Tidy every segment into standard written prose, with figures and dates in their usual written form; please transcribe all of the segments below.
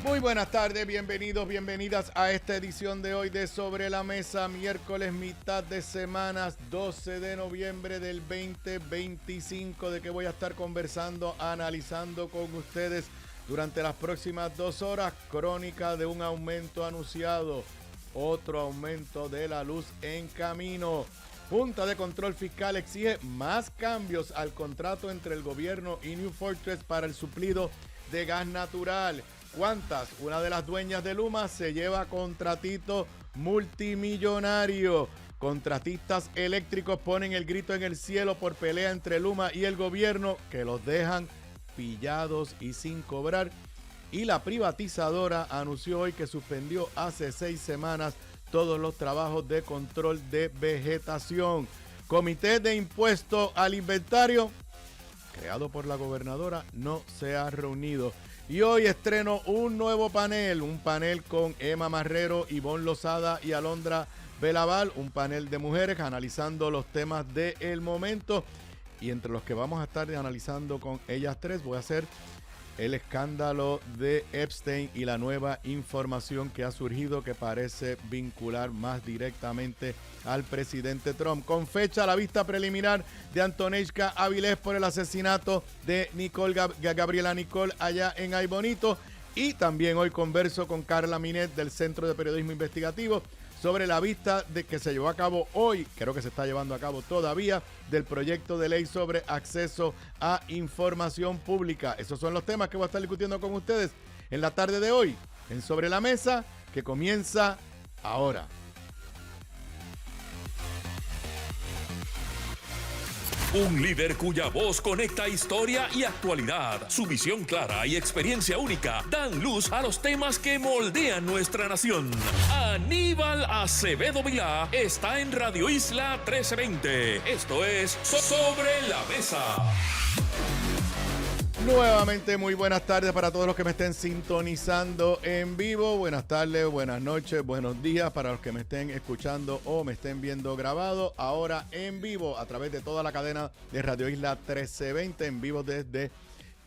Muy buenas tardes, bienvenidos, bienvenidas a esta edición de hoy de Sobre la Mesa, miércoles, mitad de semanas, 12 de noviembre del 2025, de que voy a estar conversando, analizando con ustedes durante las próximas 2 horas, crónica de un aumento anunciado, otro aumento de la luz en camino. Junta de Control Fiscal exige más cambios al contrato entre el gobierno y New Fortress para el suplido de gas natural. ¿Cuántas? Una de las dueñas de Luma se lleva contratito multimillonario. Contratistas eléctricos ponen el grito en el cielo por pelea entre Luma y el gobierno, que los dejan pillados y sin cobrar. Y la privatizadora anunció hoy que suspendió hace 6 semanas todos los trabajos de control de vegetación. Comité de impuesto al inventario, creado por la gobernadora, no se ha reunido. Y hoy estreno un nuevo panel, un panel con Emma Marrero, Ivonne Lozada y Alondra Belaval, un panel de mujeres analizando los temas del momento. Y entre los que vamos a estar analizando con ellas tres, voy a hacer el escándalo de Epstein y la nueva información que ha surgido que parece vincular más directamente al presidente Trump. Con fecha a la vista preliminar de Antoneska Avilés por el asesinato de Gabriela Nicole allá en Ay Bonito. Y también hoy converso con Carla Minet del Centro de Periodismo Investigativo sobre la vista de que se llevó a cabo hoy, creo que se está llevando a cabo todavía, del proyecto de ley sobre acceso a información pública. Esos son los temas que voy a estar discutiendo con ustedes en la tarde de hoy, en Sobre la Mesa, que comienza ahora. Un líder cuya voz conecta historia y actualidad. Su visión clara y experiencia única dan luz a los temas que moldean nuestra nación. Aníbal Acevedo Vilá está en Radio Isla 1320. Esto es Sobre la Mesa. Nuevamente muy buenas tardes para todos los que me estén sintonizando en vivo. Buenas tardes, buenas noches, buenos días para los que me estén escuchando o me estén viendo grabado ahora en vivo a través de toda la cadena de Radio Isla 1320, en vivo desde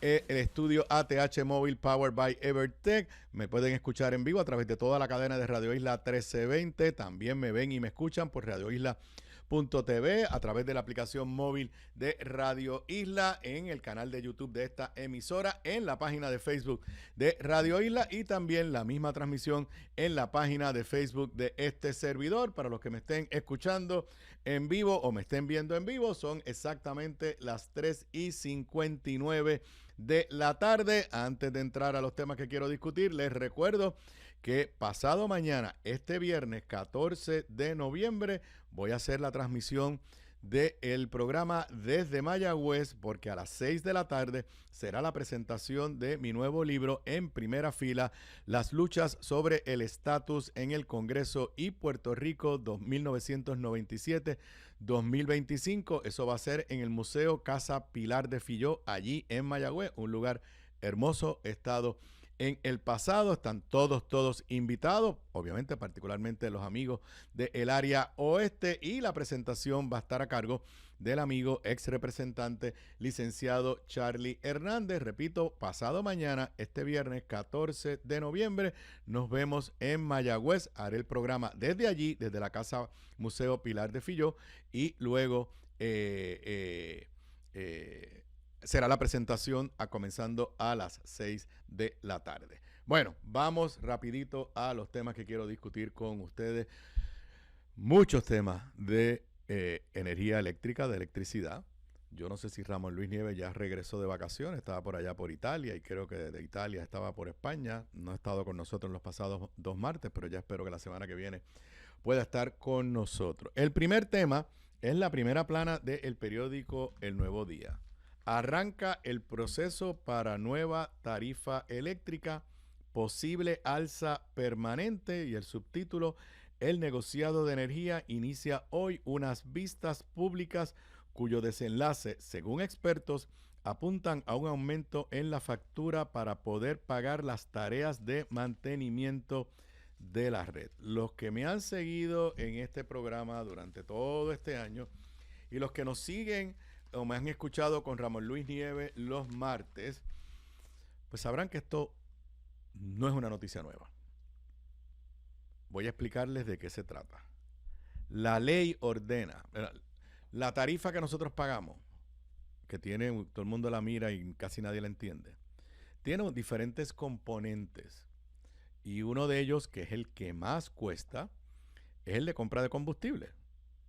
el estudio ATH Móvil Powered by Evertech. Me pueden escuchar en vivo a través de toda la cadena de Radio Isla 1320. También me ven y me escuchan por Radio Isla.tv, a través de la aplicación móvil de Radio Isla, en el canal de YouTube de esta emisora, en la página de Facebook de Radio Isla y también la misma transmisión en la página de Facebook de este servidor. Para los que me estén escuchando en vivo o me estén viendo en vivo, son exactamente las 3:59 de la tarde. Antes de entrar a los temas que quiero discutir, les recuerdo que pasado mañana, este viernes 14 de noviembre, voy a hacer la transmisión del programa desde Mayagüez, porque a las 6 de la tarde será la presentación de mi nuevo libro En Primera Fila, Las luchas sobre el estatus en el Congreso y Puerto Rico 1997-2025. Eso va a ser en el Museo Casa Pilar de Filló, allí en Mayagüez, un lugar hermoso, estado en el pasado. Están todos invitados, obviamente particularmente los amigos del área oeste, y la presentación va a estar a cargo del amigo ex representante licenciado Charlie Hernández. Repito, pasado mañana, este viernes 14 de noviembre, nos vemos en Mayagüez. Haré el programa desde allí, desde la Casa Museo Pilar de Filló, y luego será la presentación comenzando a las 6 de la tarde. Bueno, vamos rapidito a los temas que quiero discutir con ustedes. Muchos temas de energía eléctrica, de electricidad. Yo no sé si Ramón Luis Nieves ya regresó de vacaciones, estaba por allá por Italia, y creo que de Italia estaba por España. No ha estado con nosotros en los pasados 2 martes, pero ya espero que la semana que viene pueda estar con nosotros. El primer tema es la primera plana del periódico El Nuevo Día. Arranca el proceso para nueva tarifa eléctrica, posible alza permanente, y el subtítulo: el negociado de energía inicia hoy unas vistas públicas cuyo desenlace, según expertos, apuntan a un aumento en la factura para poder pagar las tareas de mantenimiento de la red. Los que me han seguido en este programa durante todo este año y los que nos siguen o me han escuchado con Ramón Luis Nieves los martes, pues sabrán que esto no es una noticia nueva. Voy a explicarles de qué se trata. La ley ordena, la tarifa que nosotros pagamos, que tiene, todo el mundo la mira y casi nadie la entiende, tiene diferentes componentes. Y uno de ellos, que es el que más cuesta, es el de compra de combustible.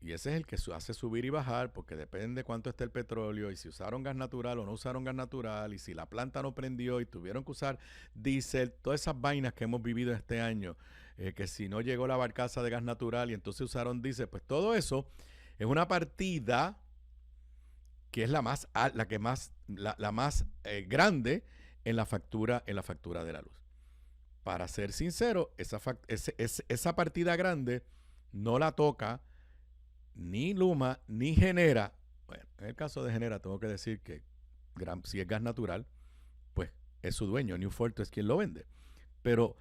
Y ese es el que hace subir y bajar, porque depende cuánto esté el petróleo y si usaron gas natural o no usaron gas natural y si la planta no prendió y tuvieron que usar diésel, todas esas vainas que hemos vivido este año, que si no llegó la barcaza de gas natural y entonces usaron diésel, pues todo eso es una partida que es la más grande en la factura de la luz. Para ser sincero, esa partida grande no la toca ni Luma ni Genera. Bueno, en el caso de Genera tengo que decir que si es gas natural, pues es su dueño, New Fortress es quien lo vende. Pero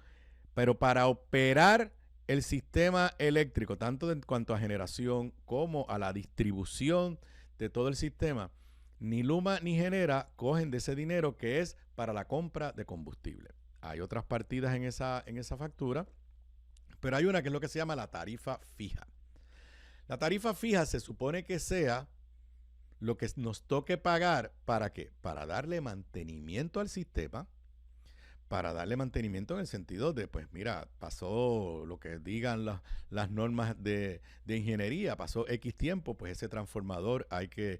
para operar el sistema eléctrico, tanto en cuanto a generación como a la distribución de todo el sistema, ni Luma ni Genera cogen de ese dinero que es para la compra de combustible. Hay otras partidas en esa factura, pero hay una que es lo que se llama la tarifa fija. La tarifa fija se supone que sea lo que nos toque pagar. ¿Para qué? Para darle mantenimiento al sistema, para darle mantenimiento en el sentido de, pues mira, pasó lo que digan las normas de ingeniería, pasó X tiempo, pues ese transformador hay que,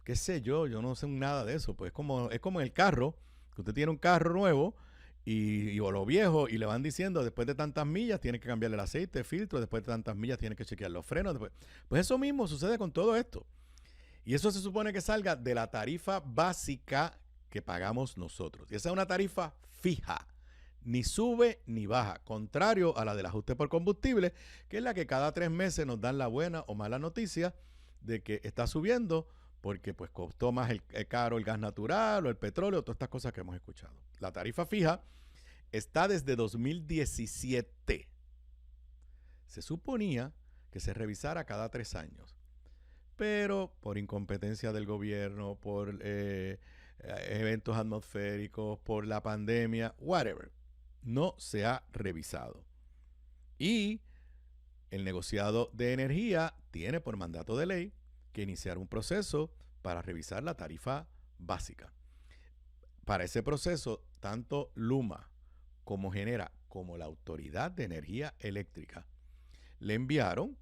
qué sé yo no sé nada de eso, pues es como en el carro, que usted tiene un carro nuevo, o lo viejo, y le van diciendo, después de tantas millas tienes que cambiarle el aceite, el filtro, después de tantas millas tienes que chequear los frenos. Pues eso mismo sucede con todo esto. Y eso se supone que salga de la tarifa básica que pagamos nosotros. Y esa es una tarifa fija. Ni sube ni baja. Contrario a la del ajuste por combustible, que es la que cada 3 meses nos dan la buena o mala noticia de que está subiendo porque pues costó más caro el gas natural o el petróleo, todas estas cosas que hemos escuchado. La tarifa fija está desde 2017. Se suponía que se revisara cada 3 años, pero por incompetencia del gobierno, por eventos atmosféricos, por la pandemia, whatever, no se ha revisado. Y el negociado de energía tiene por mandato de ley que iniciar un proceso para revisar la tarifa básica. Para ese proceso, tanto Luma como Genera, como la Autoridad de Energía Eléctrica, le enviaron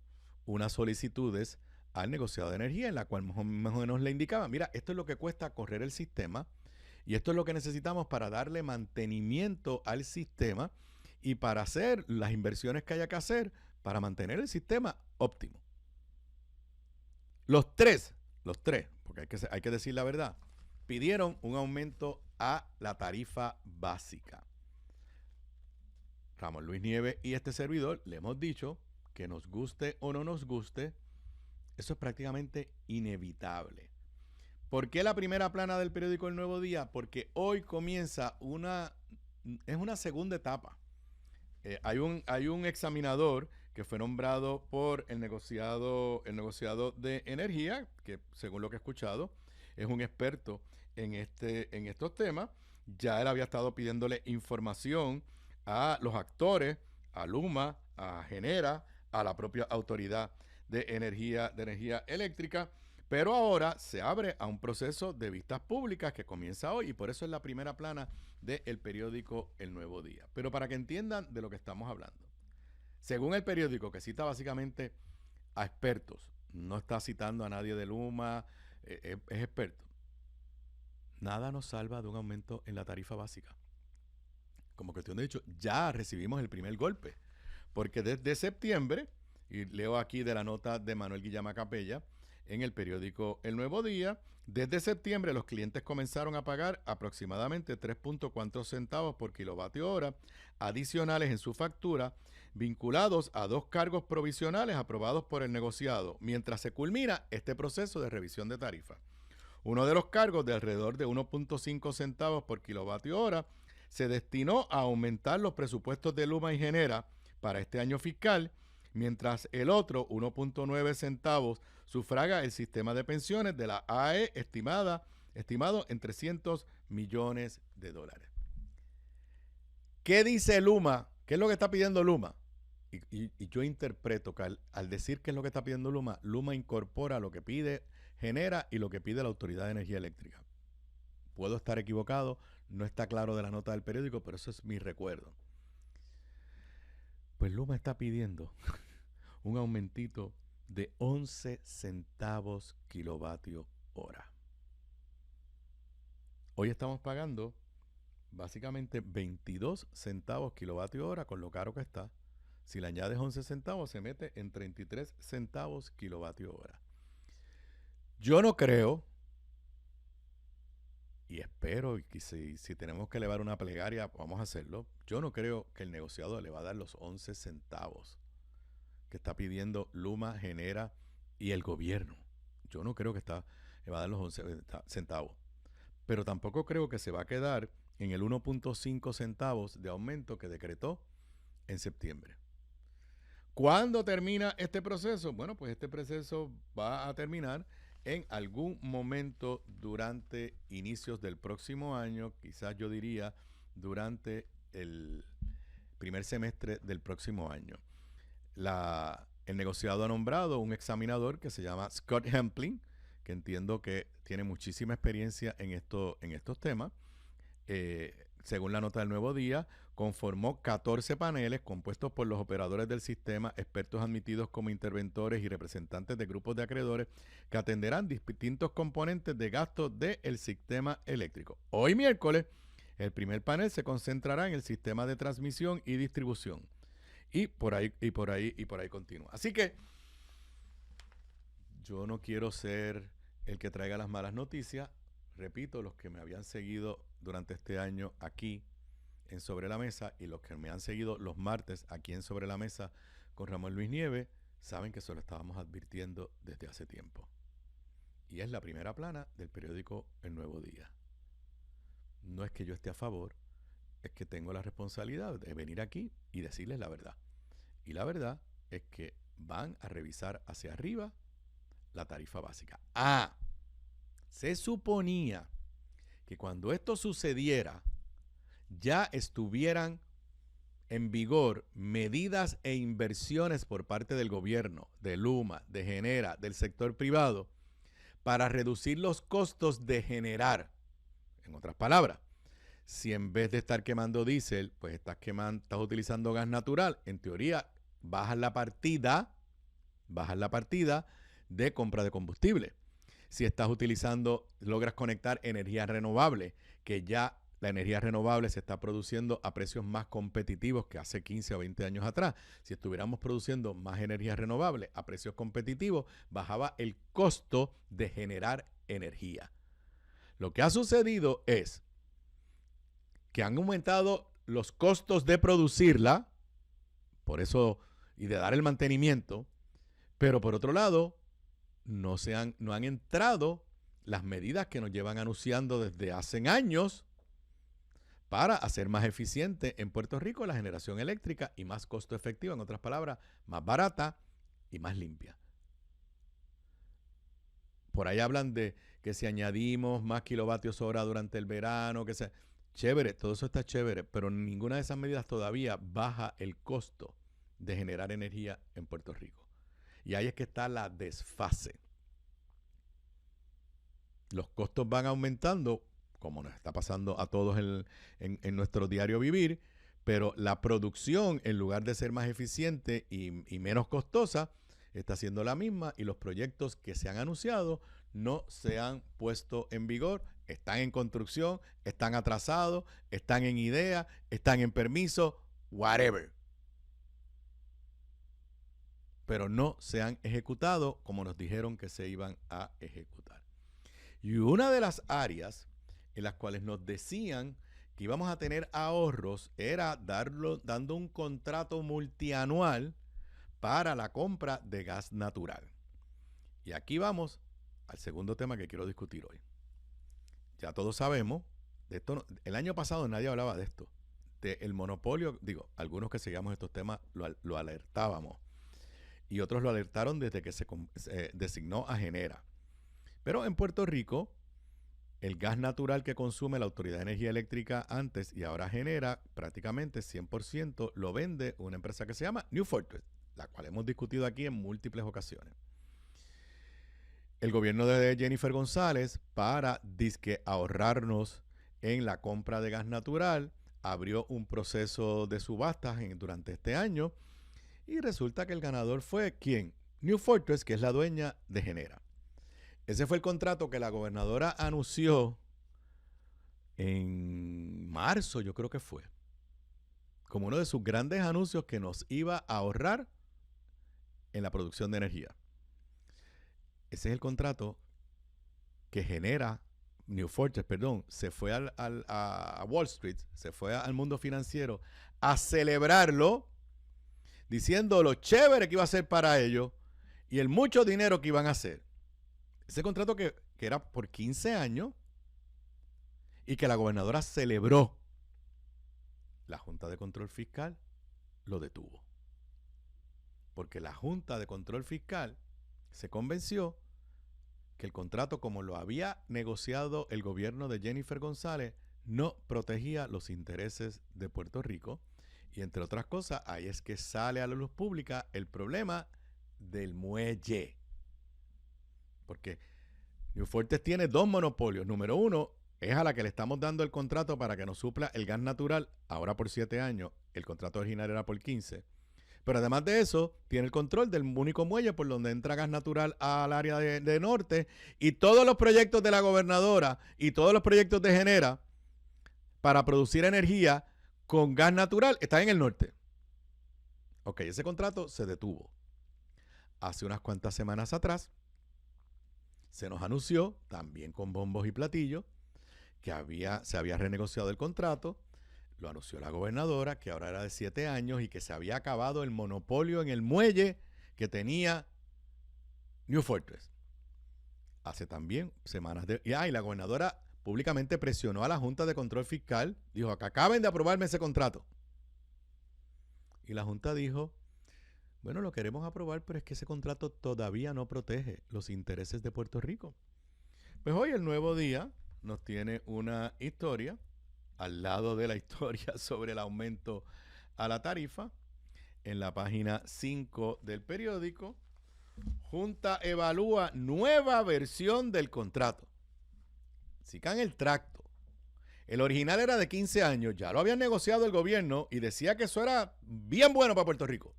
unas solicitudes al negociado de energía en la cual más o menos le indicaba, mira, esto es lo que cuesta correr el sistema y esto es lo que necesitamos para darle mantenimiento al sistema y para hacer las inversiones que haya que hacer para mantener el sistema óptimo. Los tres, porque hay que decir la verdad, pidieron un aumento a la tarifa básica. Ramón Luis Nieves y este servidor le hemos dicho que nos guste o no nos guste, eso es prácticamente inevitable. ¿Por qué la primera plana del periódico El Nuevo Día? Porque hoy comienza una segunda etapa. Hay un examinador que fue nombrado por el negociado de energía, que según lo que he escuchado, es un experto en estos temas. Ya él había estado pidiéndole información a los actores, a Luma, a Genera, a la propia Autoridad de Energía Eléctrica, pero ahora se abre a un proceso de vistas públicas que comienza hoy y por eso es la primera plana del periódico El Nuevo Día. Pero para que entiendan de lo que estamos hablando, según el periódico, que cita básicamente a expertos, no está citando a nadie de Luma, es experto, nada nos salva de un aumento en la tarifa básica. Como cuestión de hecho, ya recibimos el primer golpe, porque desde septiembre, y leo aquí de la nota de Manuel Guillama Capella, en el periódico El Nuevo Día, desde septiembre los clientes comenzaron a pagar aproximadamente 3.4 centavos por kilovatio hora adicionales en su factura, vinculados a 2 cargos provisionales aprobados por el negociado, mientras se culmina este proceso de revisión de tarifa. Uno de los cargos, de alrededor de 1.5 centavos por kilovatio hora, se destinó a aumentar los presupuestos de Luma y Genera para este año fiscal, mientras el otro, 1.9 centavos, sufraga el sistema de pensiones de la AE estimado en $300 millones. ¿Qué dice Luma? ¿Qué es lo que está pidiendo Luma? Y yo interpreto que al decir qué es lo que está pidiendo Luma, Luma incorpora lo que pide Genera y lo que pide la Autoridad de Energía Eléctrica. Puedo estar equivocado, no está claro de la nota del periódico, pero eso es mi recuerdo. Pues Luma está pidiendo un aumentito de 11 centavos kilovatio hora. Hoy estamos pagando básicamente 22 centavos kilovatio hora con lo caro que está. Si le añades 11 centavos, se mete en 33 centavos kilovatio hora. Yo no creo, y espero, y si tenemos que elevar una plegaria, vamos a hacerlo. Yo no creo que el negociador le va a dar los 11 centavos que está pidiendo Luma, Genera y el gobierno. Yo no creo que le va a dar los 11 centavos. Pero tampoco creo que se va a quedar en el 1.5 centavos de aumento que decretó en septiembre. ¿Cuándo termina este proceso? Bueno, pues este proceso va a terminar en algún momento durante inicios del próximo año, quizás yo diría durante el primer semestre del próximo año. El negociado ha nombrado un examinador que se llama Scott Hempling, que entiendo que tiene muchísima experiencia en estos temas. Según la nota del Nuevo Día, conformó 14 paneles compuestos por los operadores del sistema, expertos admitidos como interventores y representantes de grupos de acreedores que atenderán distintos componentes de gastos del sistema eléctrico. Hoy miércoles, el primer panel se concentrará en el sistema de transmisión y distribución. Y por ahí continúa. Así que yo no quiero ser el que traiga las malas noticias. Repito, los que me habían seguido durante este año aquí en Sobre la Mesa y los que me han seguido los martes aquí en Sobre la Mesa con Ramón Luis Nieves, saben que eso lo estábamos advirtiendo desde hace tiempo. Y es la primera plana del periódico El Nuevo Día. No es que yo esté a favor, es que tengo la responsabilidad de venir aquí y decirles la verdad. Y la verdad es que van a revisar hacia arriba la tarifa básica. Se suponía que cuando esto sucediera ya estuvieran en vigor medidas e inversiones por parte del gobierno, de Luma, de Genera, del sector privado, para reducir los costos de generar. En otras palabras, si en vez de estar quemando diésel, pues estás utilizando gas natural, en teoría bajas la partida de compra de combustible. Si estás logras conectar energía renovable, que ya la energía renovable se está produciendo a precios más competitivos que hace 15 o 20 años atrás. Si estuviéramos produciendo más energía renovable a precios competitivos, bajaba el costo de generar energía. Lo que ha sucedido es que han aumentado los costos de producirla, por eso, y de dar el mantenimiento, pero por otro lado, no han entrado las medidas que nos llevan anunciando desde hace años para hacer más eficiente en Puerto Rico la generación eléctrica y más costo efectiva, en otras palabras, más barata y más limpia. Por ahí hablan de que si añadimos más kilovatios hora durante el verano, que sea chévere, todo eso está chévere, pero ninguna de esas medidas todavía baja el costo de generar energía en Puerto Rico. Y ahí es que está la desfase. Los costos van aumentando, como nos está pasando a todos en nuestro diario vivir, pero la producción, en lugar de ser más eficiente y menos costosa, está siendo la misma y los proyectos que se han anunciado no se han puesto en vigor, están en construcción, están atrasados, están en idea, están en permiso, whatever. Pero no se han ejecutado como nos dijeron que se iban a ejecutar. Y una de las áreas en las cuales nos decían que íbamos a tener ahorros era dando un contrato multianual para la compra de gas natural. Y aquí vamos al segundo tema que quiero discutir hoy. Ya todos sabemos, de esto, el año pasado nadie hablaba de esto, del monopolio, algunos que seguíamos estos temas lo alertábamos. Y otros lo alertaron desde que se designó a Genera. Pero en Puerto Rico el gas natural que consume la Autoridad de Energía Eléctrica antes y ahora genera prácticamente 100%, lo vende una empresa que se llama New Fortress, la cual hemos discutido aquí en múltiples ocasiones. El gobierno de Jennifer González, para disque ahorrarnos en la compra de gas natural, abrió un proceso de subastas durante este año y resulta que el ganador fue ¿quién? New Fortress, que es la dueña de Genera. Ese fue el contrato que la gobernadora anunció en marzo, yo creo que fue, como uno de sus grandes anuncios que nos iba a ahorrar en la producción de energía. Ese es el contrato que Genera, New Fortress, perdón, se fue a Wall Street, se fue al mundo financiero a celebrarlo, diciendo lo chévere que iba a ser para ellos y el mucho dinero que iban a hacer. Ese contrato que era por 15 años y que la gobernadora celebró, la Junta de Control Fiscal lo detuvo. Porque la Junta de Control Fiscal se convenció que el contrato, como lo había negociado el gobierno de Jennifer González, no protegía los intereses de Puerto Rico. Y entre otras cosas, ahí es que sale a la luz pública el problema del muelle. Porque New Fortress tiene dos monopolios. Número uno, es a la que le estamos dando el contrato para que nos supla el gas natural, ahora por 7 años. El contrato original era por 15. Pero además de eso, tiene el control del único muelle por donde entra gas natural al área de norte. Y todos los proyectos de la gobernadora y todos los proyectos de Genera para producir energía con gas natural están en el norte. Ok, ese contrato se detuvo. Hace unas cuantas semanas atrás, se nos anunció, también con bombos y platillos, que se había renegociado el contrato. Lo anunció la gobernadora, que ahora era de 7 años y que se había acabado el monopolio en el muelle que tenía New Fortress. Hace también semanas y la gobernadora públicamente presionó a la Junta de Control Fiscal, dijo que acaben de aprobarme ese contrato. Y la Junta dijo, bueno, lo queremos aprobar, pero es que ese contrato todavía no protege los intereses de Puerto Rico. Pues hoy el Nuevo Día nos tiene una historia al lado de la historia sobre el aumento a la tarifa. En la página 5 del periódico, Junta evalúa nueva versión del contrato. Sigan el tracto. El original era de 15 años, ya lo habían negociado el gobierno y decía que eso era bien bueno para Puerto Rico.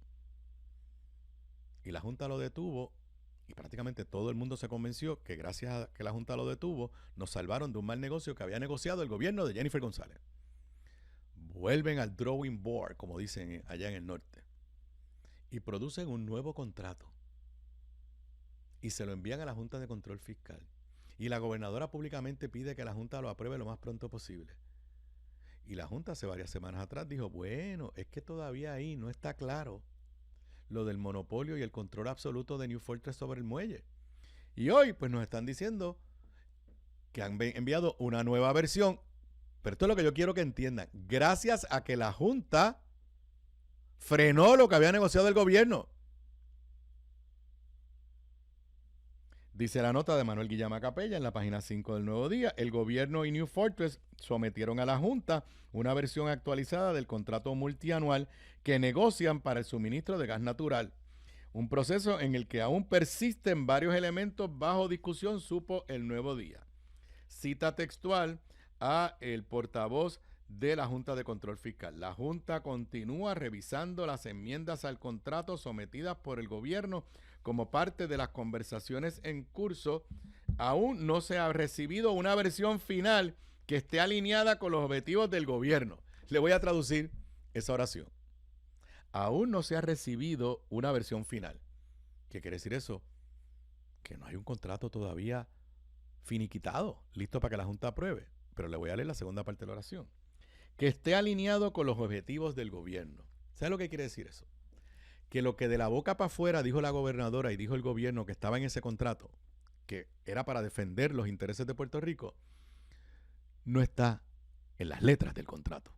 Y la Junta lo detuvo y prácticamente todo el mundo se convenció que gracias a que la Junta lo detuvo, nos salvaron de un mal negocio que había negociado el gobierno de Jennifer González. Vuelven al drawing board, como dicen allá en el norte, y producen un nuevo contrato. Y se lo envían a la Junta de Control Fiscal. Y la gobernadora públicamente pide que la Junta lo apruebe lo más pronto posible. Y la Junta hace varias semanas atrás dijo, bueno, es que todavía ahí no está claro lo del monopolio y el control absoluto de New Fortress sobre el muelle. Y hoy pues nos están diciendo que han enviado una nueva versión, pero esto es lo que yo quiero que entiendan, gracias a que la Junta frenó lo que había negociado el gobierno. Dice la nota de Manuel Guillama Capella en la página 5 del Nuevo Día, el gobierno y New Fortress sometieron a la Junta una versión actualizada del contrato multianual que negocian para el suministro de gas natural. Un proceso en el que aún persisten varios elementos bajo discusión, supo el Nuevo Día. Cita textual a el portavoz de la Junta de Control Fiscal. La Junta continúa revisando las enmiendas al contrato sometidas por el gobierno como parte de las conversaciones en curso. Aún no se ha recibido una versión final que esté alineada con los objetivos del gobierno. Le voy a traducir esa oración. Aún no se ha recibido una versión final. ¿Qué quiere decir eso? Que no hay un contrato todavía finiquitado, listo para que la Junta apruebe. Pero le voy a leer la segunda parte de la oración. Que esté alineado con los objetivos del gobierno. ¿Sabe lo que quiere decir eso? Que lo que de la boca para afuera dijo la gobernadora y dijo el gobierno que estaba en ese contrato, que era para defender los intereses de Puerto Rico, no está en las letras del contrato.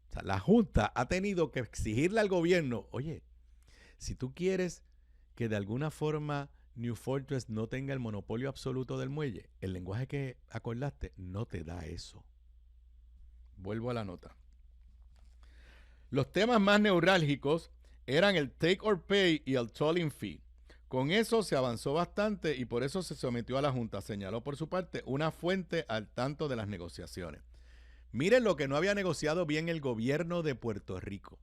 O sea, la Junta ha tenido que exigirle al gobierno, oye, si tú quieres que de alguna forma New Fortress no tenga el monopolio absoluto del muelle. El lenguaje que acordaste no te da eso. Vuelvo a la nota. Los temas más neurálgicos eran el take or pay y el tolling fee. Con eso se avanzó bastante y por eso se sometió a la Junta, señaló por su parte una fuente al tanto de las negociaciones. Miren lo que no había negociado bien el gobierno de Puerto Rico.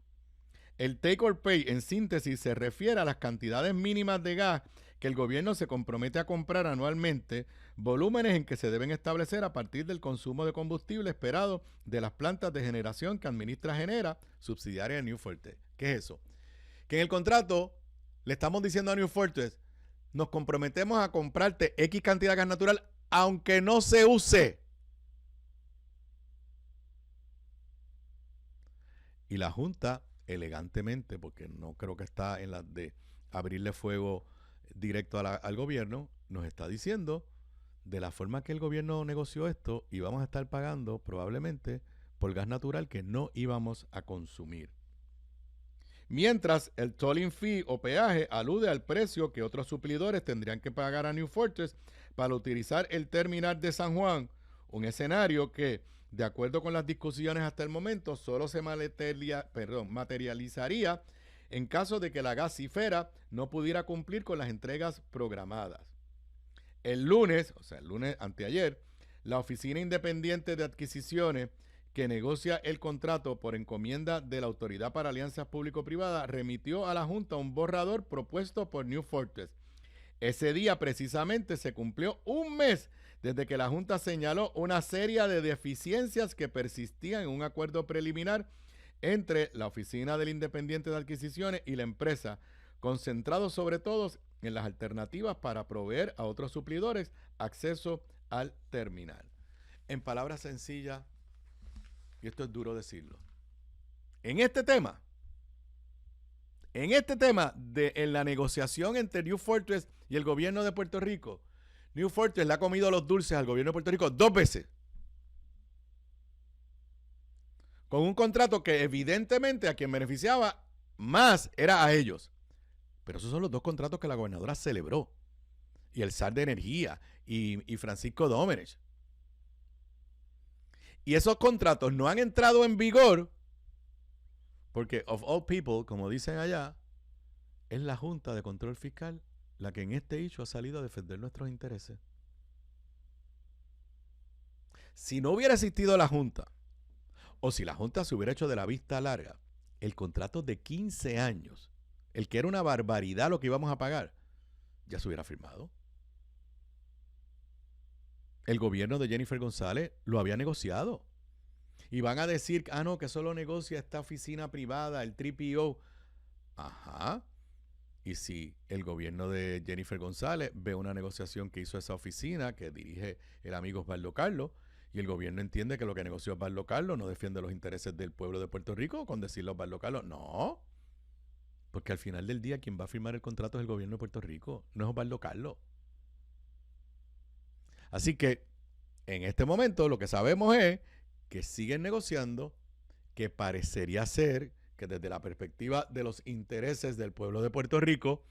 El take or pay, en síntesis, se refiere a las cantidades mínimas de gas que el gobierno se compromete a comprar anualmente, volúmenes en que se deben establecer a partir del consumo de combustible esperado de las plantas de generación que administra Genera, subsidiaria de New Fortress. ¿Qué es eso? Que en el contrato le estamos diciendo a New Fortress, nos comprometemos a comprarte X cantidad de gas natural, aunque no se use. Y la Junta, elegantemente, porque no creo que está en la de abrirle fuego directo al gobierno, nos está diciendo de la forma que el gobierno negoció esto, íbamos a estar pagando probablemente por gas natural que no íbamos a consumir. Mientras el tolling fee o peaje alude al precio que otros suplidores tendrían que pagar a New Fortress para utilizar el terminal de San Juan, un escenario que, de acuerdo con las discusiones hasta el momento, solo se materializaría en caso de que la gasífera no pudiera cumplir con las entregas programadas. El lunes, el lunes anteayer, la Oficina Independiente de Adquisiciones, que negocia el contrato por encomienda de la Autoridad para Alianzas Público-Privadas, remitió a la Junta un borrador propuesto por New Fortress. Ese día precisamente se cumplió un mes desde que la Junta señaló una serie de deficiencias que persistían en un acuerdo preliminar entre la Oficina del Independiente de Adquisiciones y la empresa, concentrado sobre todo en las alternativas para proveer a otros suplidores acceso al terminal. En palabras sencillas, y esto es duro decirlo, en este tema en la negociación entre New Fortress y el gobierno de Puerto Rico, New Fortress le ha comido los dulces al gobierno de Puerto Rico 2 veces. Con un contrato que evidentemente a quien beneficiaba más era a ellos. Pero esos son los 2 contratos que la gobernadora celebró. Y el SAR de Energía y Francisco Domenech. Y esos contratos no han entrado en vigor porque, of all people, como dicen allá, es la Junta de Control Fiscal la que en este hecho ha salido a defender nuestros intereses. Si no hubiera existido la Junta, o si la Junta se hubiera hecho de la vista larga, el contrato de 15 años, el que era una barbaridad lo que íbamos a pagar, ya se hubiera firmado. El gobierno de Jennifer González lo había negociado. Y van a decir, no, que solo negocia esta oficina privada, el 3PO. Ajá. Y si el gobierno de Jennifer González ve una negociación que hizo esa oficina, que dirige el amigo Osvaldo Carlos, y el gobierno entiende que lo que negoció Osvaldo Carlos no defiende los intereses del pueblo de Puerto Rico, con decirle a Osvaldo Carlos, no. Porque al final del día quien va a firmar el contrato es el gobierno de Puerto Rico, no es Osvaldo Carlos. Así que en este momento lo que sabemos es que siguen negociando, que parecería ser que desde la perspectiva de los intereses del pueblo de Puerto Rico,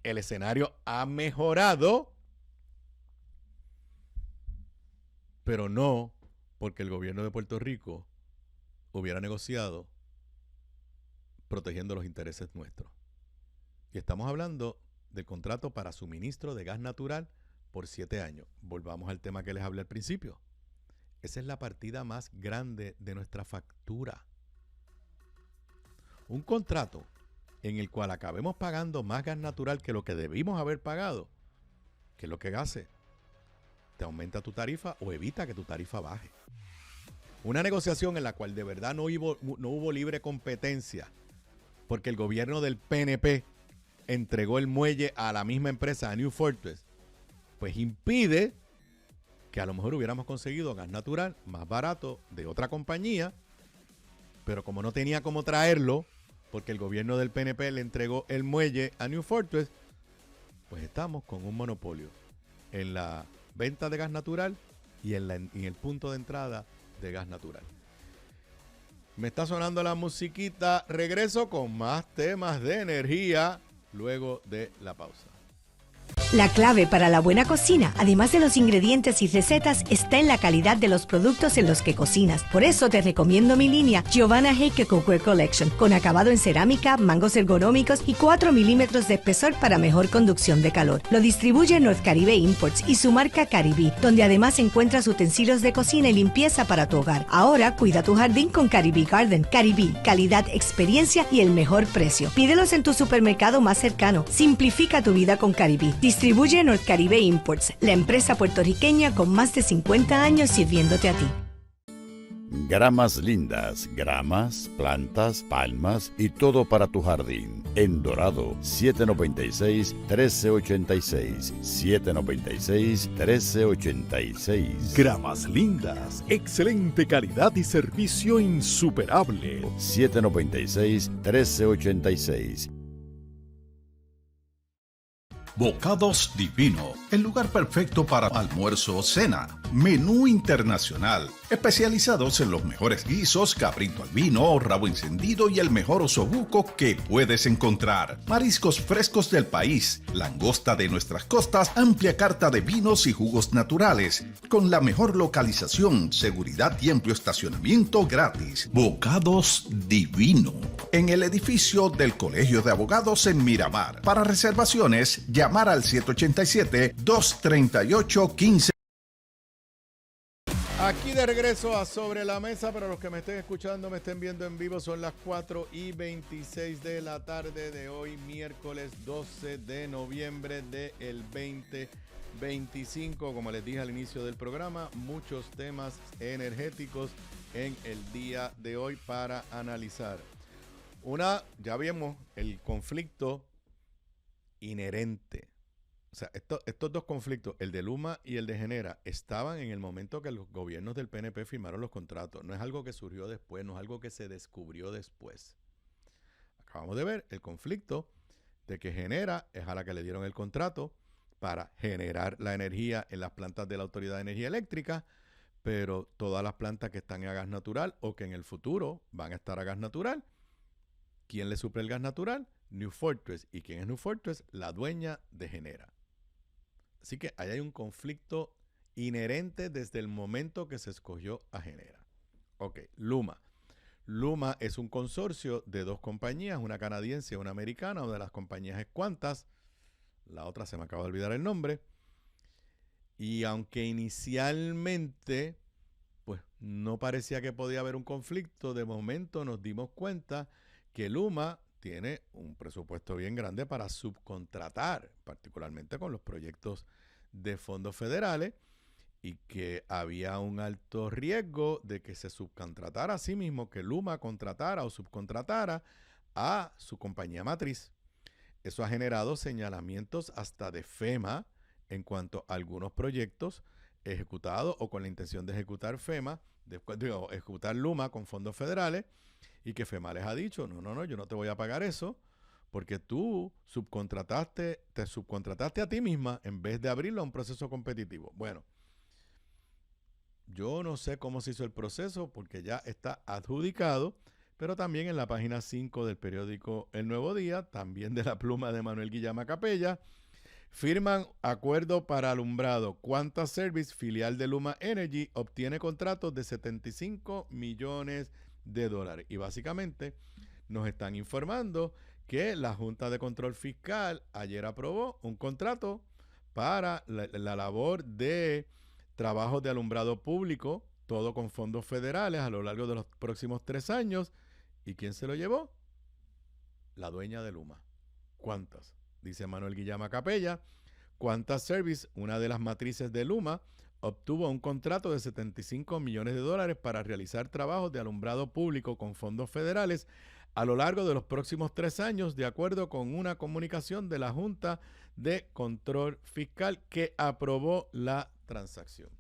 el escenario ha mejorado, pero no porque el gobierno de Puerto Rico hubiera negociado protegiendo los intereses nuestros. Y estamos hablando del contrato para suministro de gas natural por 7 años. Volvamos al tema que les hablé al principio. Esa es la partida más grande de nuestra factura. Un contrato en el cual acabemos pagando más gas natural que lo que debimos haber pagado, ¿qué es lo que hace? Te aumenta tu tarifa o evita que tu tarifa baje. Una negociación en la cual de verdad no hubo libre competencia, porque el gobierno del PNP entregó el muelle a la misma empresa, a New Fortress, pues impide que a lo mejor hubiéramos conseguido gas natural más barato de otra compañía, pero como no tenía cómo traerlo, porque el gobierno del PNP le entregó el muelle a New Fortress, pues estamos con un monopolio en la venta de gas natural y en el punto de entrada de gas natural. Me está sonando la musiquita. Regreso con más temas de energía luego de la pausa. La clave para la buena cocina, además de los ingredientes y recetas, está en la calidad de los productos en los que cocinas. Por eso te recomiendo mi línea Giovanna Heike Cookware Collection, con acabado en cerámica, mangos ergonómicos y 4 milímetros de espesor para mejor conducción de calor. Lo distribuye North Caribe Imports y su marca Caribe, donde además encuentras utensilios de cocina y limpieza para tu hogar. Ahora cuida tu jardín con Caribe Garden. Caribe, calidad, experiencia y el mejor precio. Pídelos en tu supermercado más cercano. Simplifica tu vida con Caribe. Distribuye North Caribe Imports, la empresa puertorriqueña con más de 50 años sirviéndote a ti. Gramas lindas, gramas, plantas, palmas y todo para tu jardín. En Dorado, 796-1386. 796-1386. Gramas lindas, excelente calidad y servicio insuperable. 796-1386. Bocados Divino, el lugar perfecto para almuerzo o cena. Menú internacional, especializados en los mejores guisos, cabrito al vino, rabo encendido y el mejor osobuco que puedes encontrar. Mariscos frescos del país, langosta de nuestras costas, amplia carta de vinos y jugos naturales, con la mejor localización, seguridad y amplio estacionamiento gratis. Bocados Divino, en el edificio del Colegio de Abogados en Miramar. Para reservaciones, llamar al 787-238-15. Aquí de regreso a Sobre la Mesa. Para los que me estén escuchando, me estén viendo en vivo, son las 4:26 de la tarde de hoy, miércoles 12 de noviembre del 2025. Como les dije al inicio del programa, muchos temas energéticos en el día de hoy para analizar. Ya vimos el conflicto inherente. O sea, estos dos conflictos, el de Luma y el de Genera, estaban en el momento que los gobiernos del PNP firmaron los contratos. No es algo que surgió después, no es algo que se descubrió después. Acabamos de ver el conflicto de que Genera es a la que le dieron el contrato para generar la energía en las plantas de la Autoridad de Energía Eléctrica, pero todas las plantas que están a gas natural o que en el futuro van a estar a gas natural, ¿quién le suple el gas natural? New Fortress. ¿Y quién es New Fortress? La dueña de Genera. Así que ahí hay un conflicto inherente desde el momento que se escogió a Genera. Ok, Luma. Luma es un consorcio de dos compañías, una canadiense y una americana. Una de las compañías es Qantas, la otra se me acaba de olvidar el nombre. Y aunque inicialmente pues no parecía que podía haber un conflicto, de momento nos dimos cuenta que Luma tiene un presupuesto bien grande para subcontratar, particularmente con los proyectos de fondos federales, y que había un alto riesgo de que se subcontratara a sí mismo, que Luma contratara o subcontratara a su compañía matriz. Eso ha generado señalamientos hasta de FEMA en cuanto a algunos proyectos ejecutados o con la intención de ejecutar ejecutar Luma con fondos federales, y que FEMA les ha dicho, no, yo no te voy a pagar eso porque tú te subcontrataste a ti misma en vez de abrirlo a un proceso competitivo. Bueno, yo no sé cómo se hizo el proceso porque ya está adjudicado, pero también en la página 5 del periódico El Nuevo Día, también de la pluma de Manuel Guillama Capella, firman acuerdo para alumbrado. Qantas Service, filial de Luma Energy, obtiene contratos de $75 millones. Y básicamente nos están informando que la Junta de Control Fiscal ayer aprobó un contrato para la labor de trabajos de alumbrado público, todo con fondos federales a lo largo de los próximos 3 años. ¿Y quién se lo llevó? La dueña de Luma, Qantas. Dice Manuel Guillama Capella, Qantas Service, una de las matrices de Luma, obtuvo un contrato de $75 millones para realizar trabajos de alumbrado público con fondos federales a lo largo de los próximos 3 años, de acuerdo con una comunicación de la Junta de Control Fiscal que aprobó la transacción.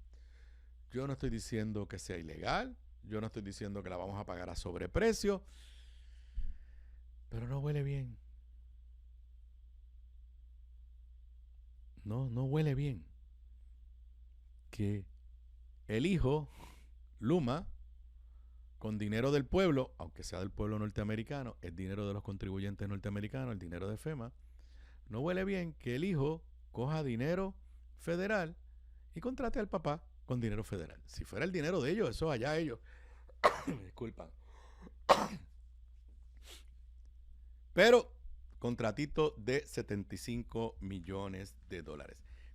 Yo no estoy diciendo que sea ilegal, yo no estoy diciendo que la vamos a pagar a sobreprecio, pero no huele bien. No huele bien que el hijo, Luma, con dinero del pueblo, aunque sea del pueblo norteamericano, es dinero de los contribuyentes norteamericanos, el dinero de FEMA, no huele bien que el hijo coja dinero federal y contrate al papá con dinero federal. Si fuera el dinero de ellos, eso allá ellos. Me disculpan. Pero contratito de $75 millones.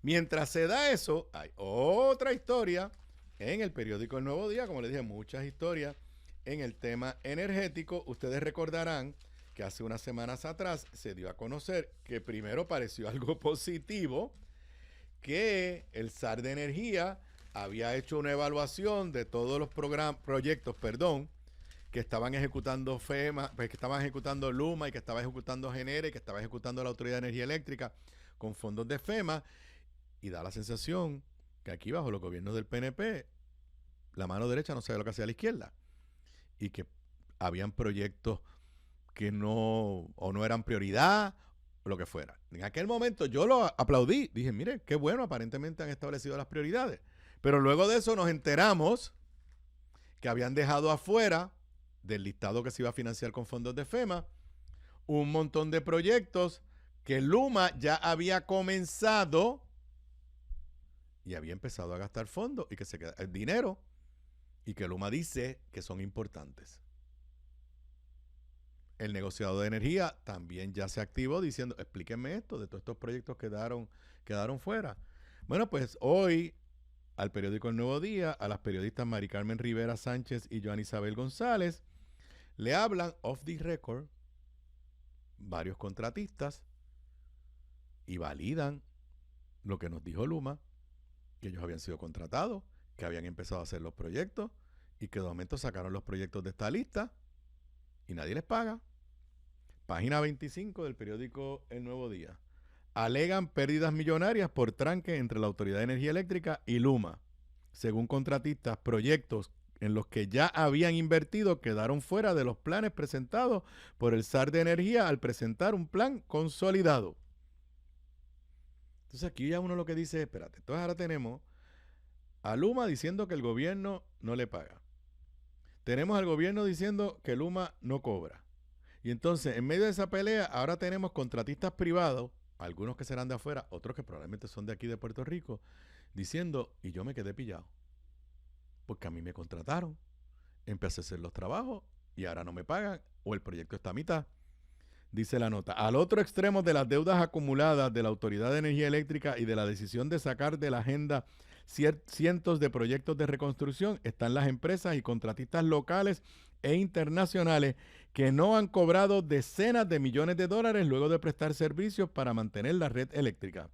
Mientras se da eso, hay otra historia en el periódico El Nuevo Día. Como les dije, muchas historias en el tema energético. Ustedes recordarán que hace unas semanas atrás se dio a conocer que primero pareció algo positivo, que el SAR de Energía había hecho una evaluación de todos los proyectos que estaban ejecutando FEMA, pues que estaban ejecutando Luma y que estaba ejecutando Genera y que estaba ejecutando la Autoridad de Energía Eléctrica con fondos de FEMA, y da la sensación que aquí bajo los gobiernos del PNP la mano derecha no sabe lo que hacía la izquierda y que habían proyectos que no eran prioridad o lo que fuera. En aquel momento yo lo aplaudí, dije, mire, qué bueno, aparentemente han establecido las prioridades. Pero luego de eso nos enteramos que habían dejado afuera del listado que se iba a financiar con fondos de FEMA un montón de proyectos que Luma ya había comenzado y había empezado a gastar fondos y que se queda el dinero y que Luma dice que son importantes. El negociador de energía también ya se activó diciendo, explíquenme esto de todos estos proyectos que quedaron fuera. Bueno, pues hoy al periódico El Nuevo Día, a las periodistas Mari Carmen Rivera Sánchez y Joan Isabel González, le hablan off the record varios contratistas y validan lo que nos dijo Luma, que ellos habían sido contratados, que habían empezado a hacer los proyectos y que de momento sacaron los proyectos de esta lista y nadie les paga. Página 25 del periódico El Nuevo Día. Alegan pérdidas millonarias por tranque entre la Autoridad de Energía Eléctrica y Luma. Según contratistas, proyectos en los que ya habían invertido quedaron fuera de los planes presentados por el SAR de Energía al presentar un plan consolidado. Entonces aquí ya uno lo que dice, espérate, entonces ahora tenemos a Luma diciendo que el gobierno no le paga. Tenemos al gobierno diciendo que Luma no cobra. Y entonces, en medio de esa pelea, ahora tenemos contratistas privados, algunos que serán de afuera, otros que probablemente son de aquí de Puerto Rico, diciendo, y yo me quedé pillado. Porque a mí me contrataron, empecé a hacer los trabajos y ahora no me pagan o el proyecto está a mitad. Dice la nota, al otro extremo de las deudas acumuladas de la Autoridad de Energía Eléctrica y de la decisión de sacar de la agenda cientos de proyectos de reconstrucción están las empresas y contratistas locales e internacionales que no han cobrado decenas de millones de dólares luego de prestar servicios para mantener la red eléctrica.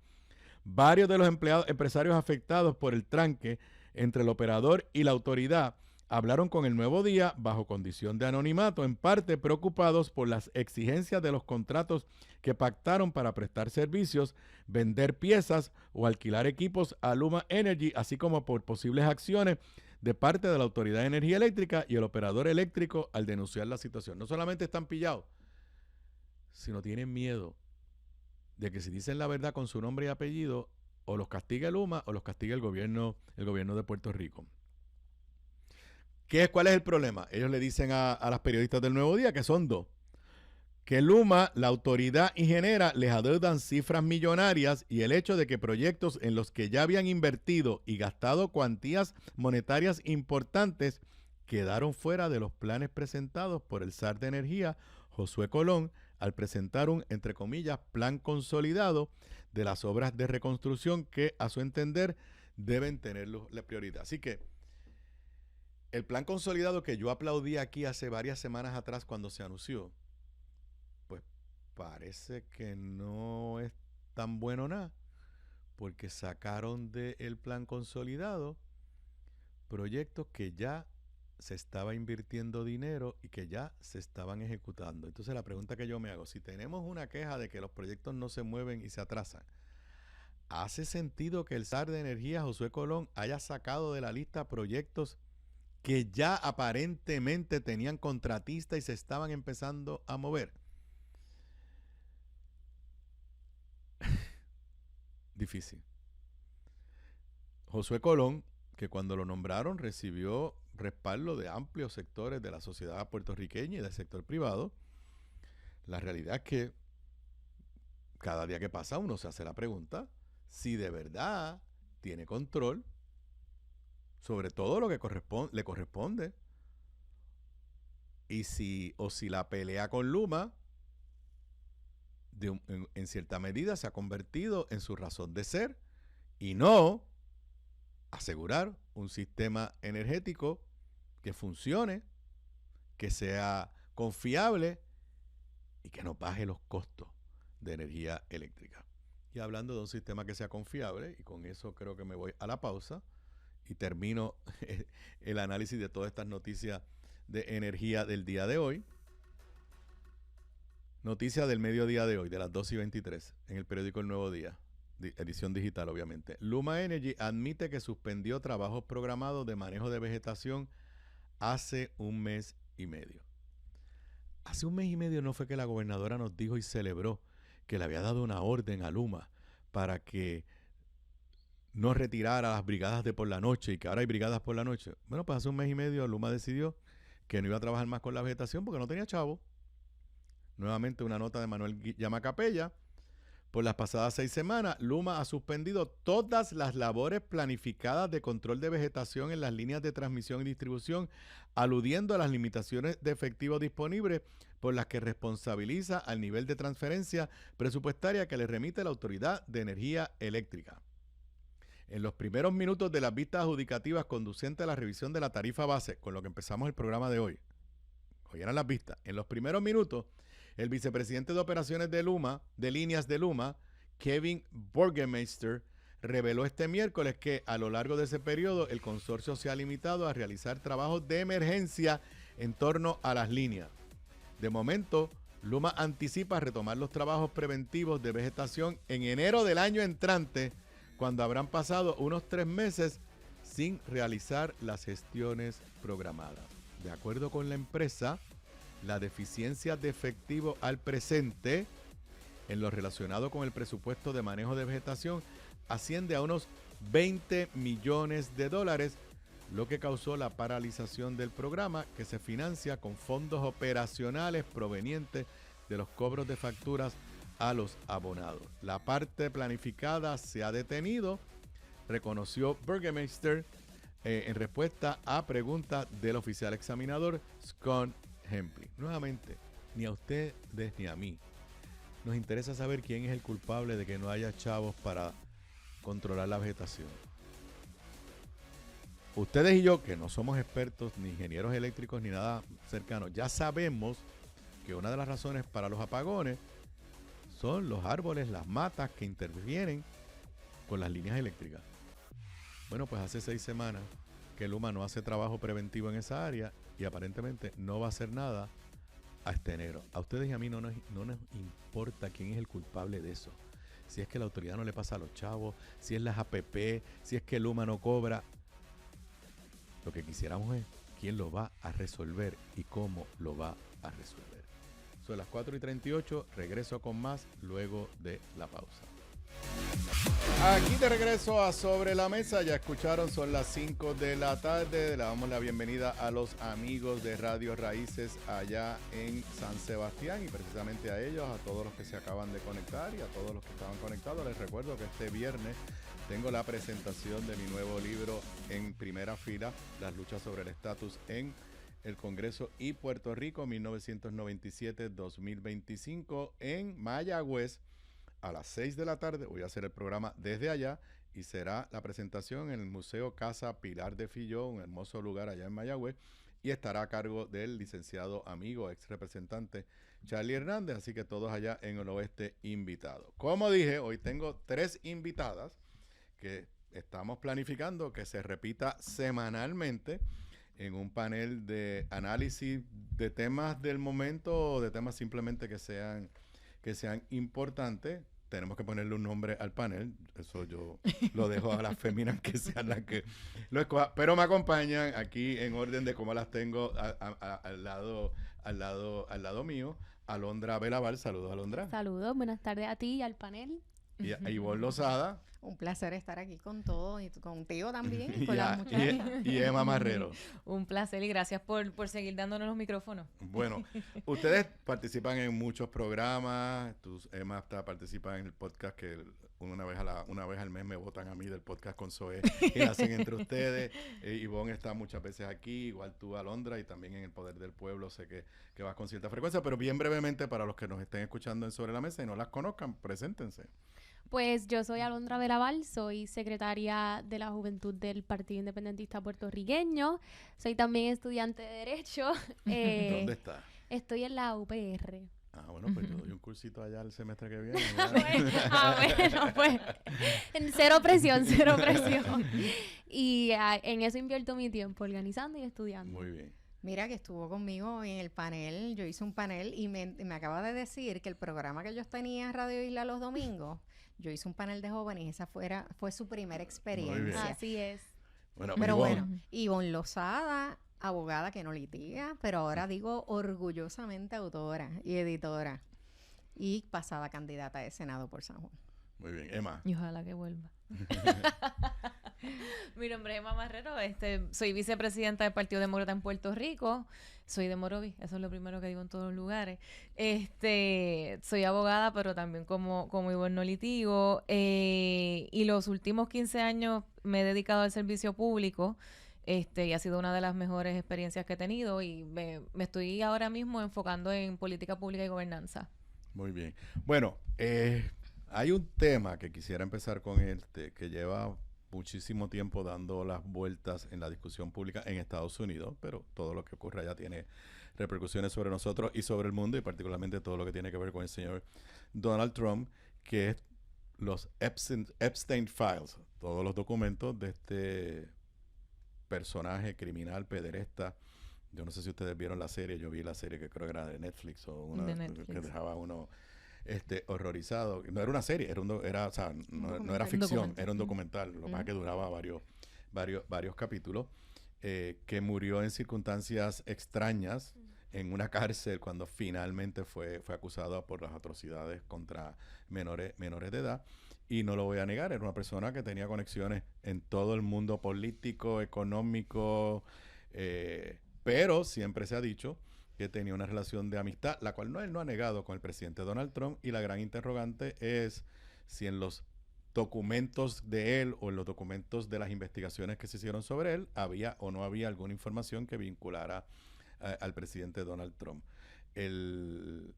Varios de los empresarios afectados por el tranque entre el operador y la autoridad hablaron con El Nuevo Día bajo condición de anonimato, en parte preocupados por las exigencias de los contratos que pactaron para prestar servicios, vender piezas o alquilar equipos a Luma Energy, así como por posibles acciones de parte de la Autoridad de Energía Eléctrica y el operador eléctrico al denunciar la situación. No solamente están pillados, sino tienen miedo de que si dicen la verdad con su nombre y apellido, o los castigue Luma o los castigue el gobierno de Puerto Rico. ¿Cuál es el problema? Ellos le dicen a las periodistas del Nuevo Día que son dos. Que Luma, la autoridad y Genera les adeudan cifras millonarias y el hecho de que proyectos en los que ya habían invertido y gastado cuantías monetarias importantes quedaron fuera de los planes presentados por el SAR de Energía, Josué Colón, al presentar un, entre comillas, plan consolidado de las obras de reconstrucción que, a su entender, deben tener la prioridad. Así que el plan consolidado que yo aplaudí aquí hace varias semanas atrás cuando se anunció, pues parece que no es tan bueno nada, porque sacaron del plan consolidado proyectos que ya se estaba invirtiendo dinero y que ya se estaban ejecutando. Entonces la pregunta que yo me hago, si tenemos una queja de que los proyectos no se mueven y se atrasan, ¿hace sentido que el SAR de Energía, Josué Colón, haya sacado de la lista proyectos que ya aparentemente tenían contratista y se estaban empezando a mover? Difícil. Josué Colón, que cuando lo nombraron recibió respaldo de amplios sectores de la sociedad puertorriqueña y del sector privado, la realidad es que cada día que pasa uno se hace la pregunta si de verdad tiene control sobre todo lo que le corresponde. Y si la pelea con Luma en cierta medida se ha convertido en su razón de ser y no asegurar un sistema energético que funcione, que sea confiable y que nos baje los costos de energía eléctrica. Y hablando de un sistema que sea confiable, y con eso creo que me voy a la pausa y termino el análisis de todas estas noticias de energía del día de hoy. Noticia del mediodía de hoy, de las 2:23, en el periódico El Nuevo Día, edición digital obviamente. Luma Energy admite que suspendió trabajos programados de manejo de vegetación hace 1 mes y medio. Hace 1 mes y medio no fue que la gobernadora nos dijo y celebró que le había dado una orden a Luma para que no retirara las brigadas de por la noche y que ahora hay brigadas por la noche. Bueno, pues hace 1 mes y medio Luma decidió que no iba a trabajar más con la vegetación porque no tenía chavo. Nuevamente una nota de Manuel Llamacapella. Por las pasadas 6 semanas, Luma ha suspendido todas las labores planificadas de control de vegetación en las líneas de transmisión y distribución, aludiendo a las limitaciones de efectivo disponibles por las que responsabiliza al nivel de transferencia presupuestaria que le remite la Autoridad de Energía Eléctrica. En los primeros minutos de las vistas adjudicativas conducentes a la revisión de la tarifa base, con lo que empezamos el programa de hoy, eran las vistas. En los primeros minutos, el vicepresidente de operaciones de Luma, de líneas de Luma, Kevin Burgermeister, reveló este miércoles que a lo largo de ese periodo el consorcio se ha limitado a realizar trabajos de emergencia en torno a las líneas. De momento, Luma anticipa retomar los trabajos preventivos de vegetación en enero del año entrante, cuando habrán pasado unos 3 meses sin realizar las gestiones programadas. De acuerdo con la empresa, la deficiencia de efectivo al presente en lo relacionado con el presupuesto de manejo de vegetación asciende a unos $20 millones, lo que causó la paralización del programa, que se financia con fondos operacionales provenientes de los cobros de facturas a los abonados. La parte planificada se ha detenido, reconoció Burgermeister en respuesta a preguntas del oficial examinador Scott Hempley. Nuevamente, ni a ustedes ni a mí nos interesa saber quién es el culpable de que no haya chavos para controlar la vegetación. Ustedes y yo, que no somos expertos ni ingenieros eléctricos ni nada cercano, ya sabemos que una de las razones para los apagones son los árboles, las matas que intervienen con las líneas eléctricas. Bueno, pues hace 6 semanas que Luma no hace trabajo preventivo en esa área y aparentemente no va a hacer nada hasta enero. A ustedes y a mí no nos importa quién es el culpable de eso. Si es que la autoridad no le pasa a los chavos, si es las APP, si es que Luma no cobra. Lo que quisiéramos es quién lo va a resolver y cómo lo va a resolver. Son las 4:38, regreso con más luego de la pausa. Aquí de regreso a Sobre la Mesa, ya escucharon, son las 5 de la tarde, le damos la bienvenida a los amigos de Radio Raíces allá en San Sebastián y precisamente a ellos, a todos los que se acaban de conectar y a todos los que estaban conectados. Les recuerdo que este viernes tengo la presentación de mi nuevo libro en primera fila, Las luchas sobre el estatus en el Congreso y Puerto Rico 1997-2025 en Mayagüez. A las 6 de la tarde voy a hacer el programa desde allá y será la presentación en el Museo Casa Pilar de Filló, un hermoso lugar allá en Mayagüez, y estará a cargo del licenciado amigo, ex representante Charlie Hernández, así que todos allá en el oeste invitados. Como dije, hoy tengo 3 invitadas que estamos planificando que se repita semanalmente en un panel de análisis de temas del momento o de temas simplemente que sean importantes. Tenemos que ponerle un nombre al panel. Eso yo lo dejo a las féminas que sean las que lo escojan. Pero me acompañan aquí en orden de cómo las tengo al lado mío. Alondra Belaval. Saludos, Alondra. Saludos, buenas tardes a ti y al panel. Y a Ivonne Lozada. Un placer estar aquí con todos y contigo también. Y con las muchachas. Y Emma Marrero. Un placer y gracias por seguir dándonos los micrófonos. Bueno, ustedes participan en muchos programas. Emma participa en el podcast una vez al mes me votan a mí del podcast con Zoé y la hacen entre ustedes. Ivonne está muchas veces aquí, igual tú, Alondra, y también en El Poder del Pueblo sé que vas con cierta frecuencia, pero bien brevemente para los que nos estén escuchando en Sobre la Mesa y no las conozcan, preséntense. Pues yo soy Alondra Veraval, soy secretaria de la Juventud del Partido Independentista Puertorriqueño, soy también estudiante de Derecho. ¿Dónde está? Estoy en la UPR. Ah, bueno, pues yo doy un cursito allá el semestre que viene. Bueno, pues cero presión. Y en eso invierto mi tiempo, organizando y estudiando. Muy bien. Mira que estuvo conmigo en el panel, yo hice un panel y me acaba de decir que el programa que yo tenía en Radio Isla los domingos, yo hice un panel de jóvenes y esa fue su primera experiencia. Así es. Bueno, pero bueno, Ivonne Lozada, abogada que no litiga, pero ahora digo orgullosamente autora y editora y pasada candidata de Senado por San Juan. Muy bien, Emma. Y ojalá que vuelva. Mi nombre es Emma Marrero, soy vicepresidenta del Partido Demócrata en Puerto Rico, soy de Morovis, eso es lo primero que digo en todos los lugares. Soy abogada, pero también como Ivonne no litigo, y los últimos 15 años me he dedicado al servicio público, y ha sido una de las mejores experiencias que he tenido, y me estoy ahora mismo enfocando en política pública y gobernanza. Muy bien. Bueno, hay un tema que quisiera empezar con que lleva muchísimo tiempo dando las vueltas en la discusión pública en Estados Unidos, pero todo lo que ocurre allá tiene repercusiones sobre nosotros y sobre el mundo, y particularmente todo lo que tiene que ver con el señor Donald Trump, que es los Epstein Files, todos los documentos de este personaje criminal, pederasta. Yo no sé si ustedes vieron la serie, yo vi la serie que creo que era de Netflix o una de Netflix, que dejaba uno horrorizado. No era una serie, no era ficción, era un documental, lo más que duraba varios capítulos, que murió en circunstancias extrañas en una cárcel cuando finalmente fue acusado por las atrocidades contra menores de edad. Y no lo voy a negar, era una persona que tenía conexiones en todo el mundo político, económico, pero siempre se ha dicho que tenía una relación de amistad, la cual él no ha negado con el presidente Donald Trump, y la gran interrogante es si en los documentos de él o en los documentos de las investigaciones que se hicieron sobre él había o no había alguna información que vinculara al presidente Donald Trump. El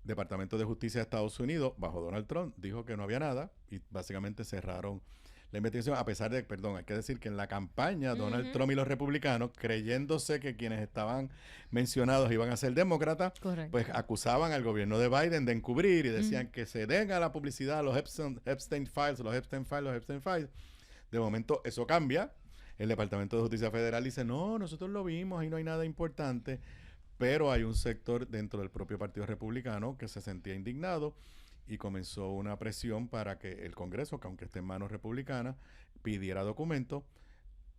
Departamento de Justicia de Estados Unidos, bajo Donald Trump, dijo que no había nada y básicamente cerraron la investigación, a pesar de, hay que decir que en la campaña Donald Trump y los republicanos, creyéndose que quienes estaban mencionados iban a ser demócratas, pues acusaban al gobierno de Biden de encubrir y decían que se den a la publicidad los Epstein Files. De momento eso cambia. El Departamento de Justicia Federal dice, no, nosotros lo vimos, ahí no hay nada importante, pero hay un sector dentro del propio Partido Republicano que se sentía indignado y comenzó una presión para que el Congreso, que aunque esté en manos republicanas, pidiera documentos.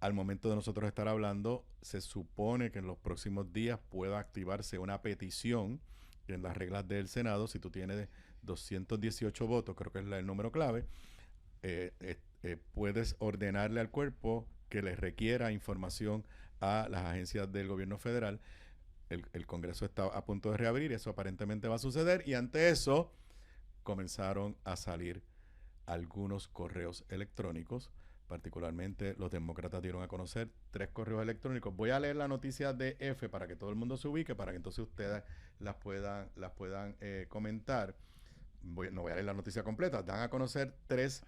Al momento de nosotros estar hablando, se supone que en los próximos días pueda activarse una petición en las reglas del Senado. Si tú tienes 218 votos, creo que es el número clave, puedes ordenarle al cuerpo que le requiera información a las agencias del gobierno federal. El Congreso está a punto de reabrir, eso aparentemente va a suceder, y ante eso comenzaron a salir algunos correos electrónicos. Particularmente los demócratas dieron a conocer 3 correos electrónicos. Voy a leer la noticia de F para que todo el mundo se ubique, para que entonces ustedes las puedan comentar. No voy a leer la noticia completa. Dan a conocer 3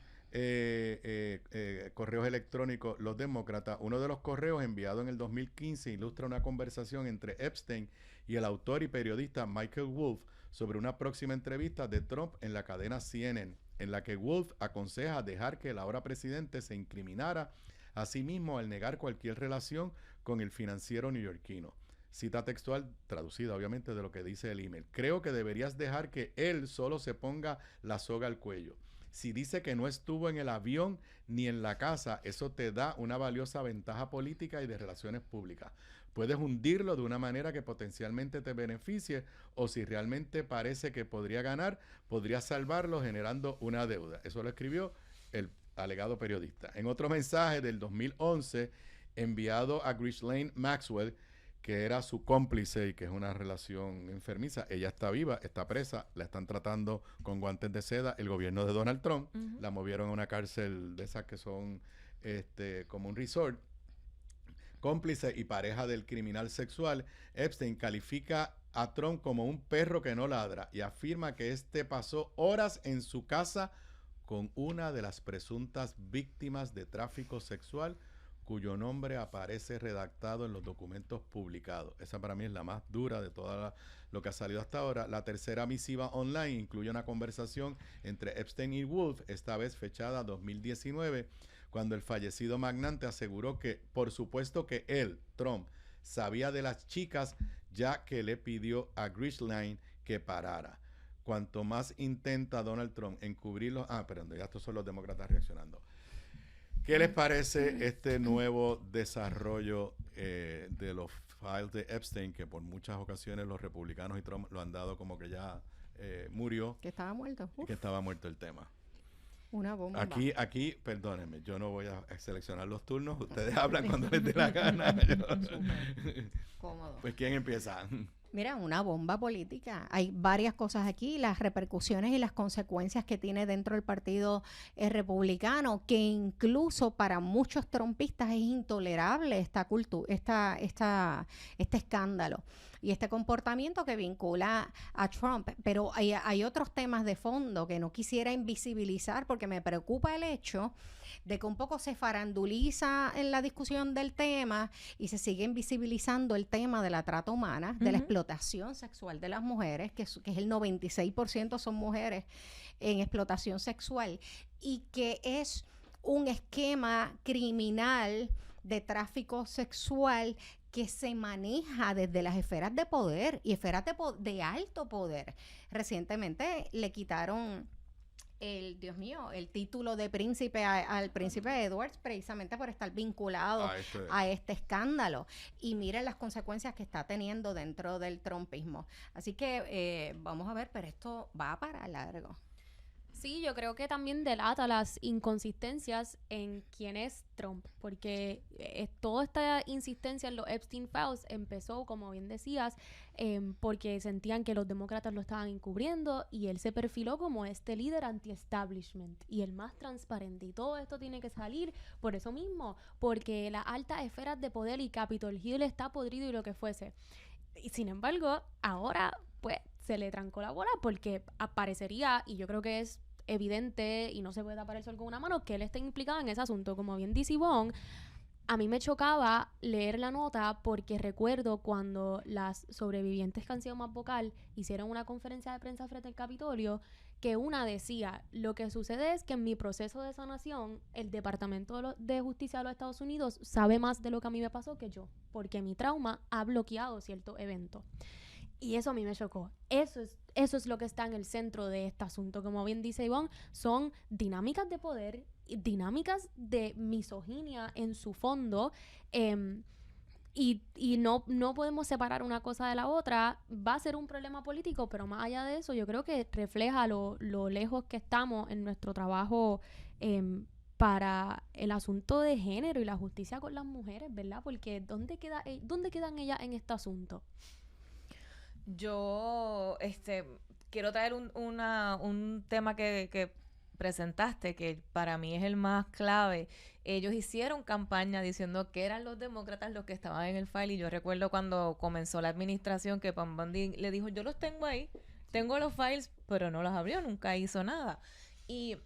correos electrónicos los demócratas. Uno de los correos enviado en el 2015 ilustra una conversación entre Epstein y el autor y periodista Michael Wolff sobre una próxima entrevista de Trump en la cadena CNN, en la que Wolff aconseja dejar que el ahora presidente se incriminara a sí mismo al negar cualquier relación con el financiero neoyorquino. Cita textual, traducida obviamente de lo que dice el email. Creo que deberías dejar que él solo se ponga la soga al cuello. Si dice que no estuvo en el avión ni en la casa, eso te da una valiosa ventaja política y de relaciones públicas. Puedes hundirlo de una manera que potencialmente te beneficie, o si realmente parece que podría ganar, podría salvarlo generando una deuda. Eso lo escribió el alegado periodista. En otro mensaje del 2011, enviado a Ghislaine Maxwell, que era su cómplice y que es una relación enfermiza. Ella está viva, está presa, la están tratando con guantes de seda. El gobierno de Donald Trump la movieron a una cárcel de esas que son como un resort. Cómplice y pareja del criminal sexual, Epstein califica a Trump como un perro que no ladra y afirma que pasó horas en su casa con una de las presuntas víctimas de tráfico sexual, cuyo nombre aparece redactado en los documentos publicados. Esa para mí es la más dura de todo lo que ha salido hasta ahora. La tercera misiva online incluye una conversación entre Epstein y Wolf, esta vez fechada 2019, cuando el fallecido magnate aseguró que, por supuesto que él, Trump, sabía de las chicas, ya que le pidió a Grisline que parara. Cuanto más intenta Donald Trump encubrirlo... perdón, ya estos son los demócratas reaccionando. ¿Qué les parece este nuevo desarrollo de los files de Epstein, que por muchas ocasiones los republicanos y Trump lo han dado como que ya murió? Que estaba muerto. Que estaba muerto el tema. Una bomba. Aquí, perdónenme, yo no voy a seleccionar los turnos. Ustedes hablan cuando les dé la gana. Cómodo. Pues, ¿quién empieza? Mira, una bomba política. Hay varias cosas aquí, las repercusiones y las consecuencias que tiene dentro del partido republicano, que incluso para muchos trumpistas es intolerable este escándalo y este comportamiento que vincula a Trump. Pero hay otros temas de fondo que no quisiera invisibilizar porque me preocupa el hecho de que un poco se faranduliza en la discusión del tema y se sigue invisibilizando el tema de la trata humana, de la explotación sexual de las mujeres, que es el 96% son mujeres en explotación sexual, y que es un esquema criminal de tráfico sexual que se maneja desde las esferas de poder y esferas de alto poder. Recientemente le quitaron el título de príncipe al príncipe Edward, precisamente por estar vinculado a este escándalo. Y miren las consecuencias que está teniendo dentro del trumpismo. Así que vamos a ver, pero esto va para largo. Sí, yo creo que también delata las inconsistencias en quién es Trump, porque toda esta insistencia en los Epstein Files empezó, como bien decías, porque sentían que los demócratas lo estaban encubriendo y él se perfiló como este líder anti-establishment y el más transparente, y todo esto tiene que salir por eso mismo, porque las altas esferas de poder y Capitol Hill está podrido y lo que fuese. Y sin embargo, ahora pues se le trancó la bola porque aparecería, y yo creo que es evidente y no se puede tapar el sol con una mano, que él está implicado en ese asunto. Como bien dice Ivonne, a mí me chocaba leer la nota porque recuerdo cuando las sobrevivientes que han sido más vocal hicieron una conferencia de prensa frente al Capitolio, que una decía, lo que sucede es que en mi proceso de sanación, el Departamento de Justicia de los Estados Unidos sabe más de lo que a mí me pasó que yo, porque mi trauma ha bloqueado ciertos eventos. Y eso a mí me chocó. Eso es lo que está en el centro de este asunto. Como bien dice Ivonne, son dinámicas de poder, dinámicas de misoginia en su fondo, y no podemos separar una cosa de la otra. Va a ser un problema político, pero más allá de eso, yo creo que refleja lo lejos que estamos en nuestro trabajo para el asunto de género y la justicia con las mujeres, ¿verdad? Porque ¿dónde quedan ellas en este asunto? Yo quiero traer un tema que presentaste, que para mí es el más clave. Ellos hicieron campaña diciendo que eran los demócratas los que estaban en el file, y yo recuerdo cuando comenzó la administración que Pam Bondi le dijo, yo los tengo ahí, tengo los files, pero no los abrió, nunca hizo nada. Y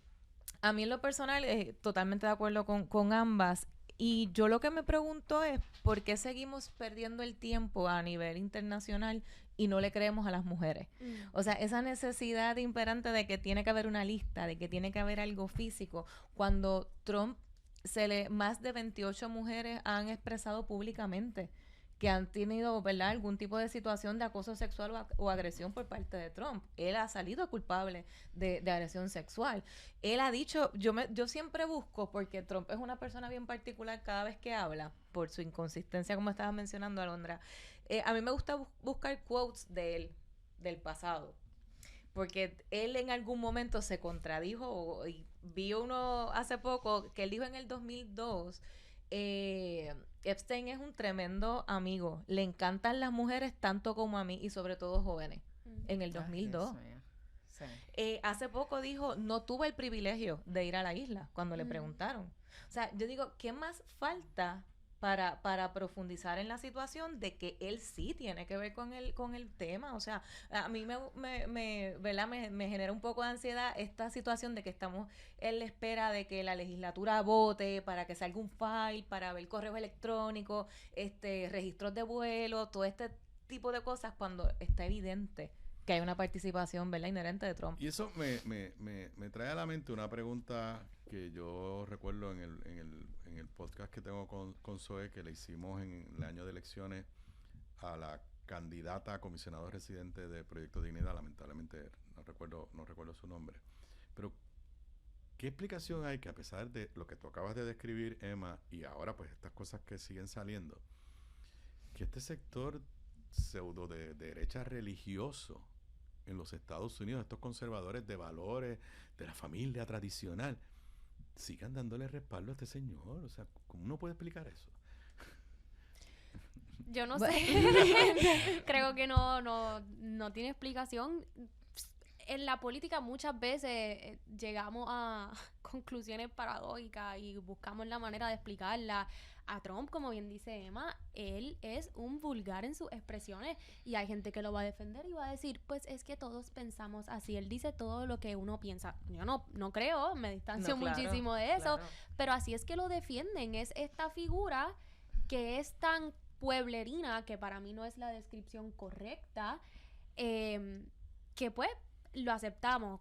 a mí en lo personal, totalmente de acuerdo con ambas. Y yo lo que me pregunto es, ¿por qué seguimos perdiendo el tiempo a nivel internacional y no le creemos a las mujeres? O sea, esa necesidad imperante de que tiene que haber una lista, de que tiene que haber algo físico, cuando Trump más de 28 mujeres han expresado públicamente que han tenido, ¿verdad?, algún tipo de situación de acoso sexual o agresión por parte de Trump. Él ha salido culpable de agresión sexual. Él ha dicho, yo siempre busco, porque Trump es una persona bien particular cada vez que habla, por su inconsistencia, como estabas mencionando, Alondra. A mí me gusta buscar quotes de él, del pasado, porque él en algún momento se contradijo, y vi uno hace poco que él dijo en el 2002 Epstein es un tremendo amigo. Le encantan las mujeres tanto como a mí y sobre todo jóvenes. En el 2002. Hace poco dijo, no tuve el privilegio de ir a la isla cuando le preguntaron. O sea, yo digo, ¿qué más falta para profundizar en la situación de que él sí tiene que ver con el tema? O sea, a mí ¿verdad? me genera un poco de ansiedad esta situación de que estamos en la espera de que la legislatura vote para que salga un file, para ver correos electrónicos, registros de vuelo, todo este tipo de cosas, cuando está evidente que hay una participación, ¿verdad?, inherente de Trump. Y eso me trae a la mente una pregunta que yo recuerdo en el podcast que tengo con Zoe, que le hicimos en el año de elecciones a la candidata a comisionado residente de Proyecto Dignidad. Lamentablemente no recuerdo su nombre. Pero, ¿qué explicación hay que, a pesar de lo que tú acabas de describir, Emma, y ahora pues estas cosas que siguen saliendo, que este sector pseudo de derecha religioso en los Estados Unidos, estos conservadores de valores, de la familia tradicional, sigan dándole respaldo a este señor? O sea, ¿cómo uno puede explicar eso? Yo no sé. Creo que no tiene explicación. En la política muchas veces llegamos a conclusiones paradójicas y buscamos la manera de explicarla. A Trump, como bien dice Emma, él es un vulgar en sus expresiones y hay gente que lo va a defender y va a decir, pues es que todos pensamos así, él dice todo lo que uno piensa. Yo no creo, me distancio muchísimo de eso, pero así es que lo defienden. Es esta figura que es tan pueblerina, que para mí no es la descripción correcta, que pues lo aceptamos.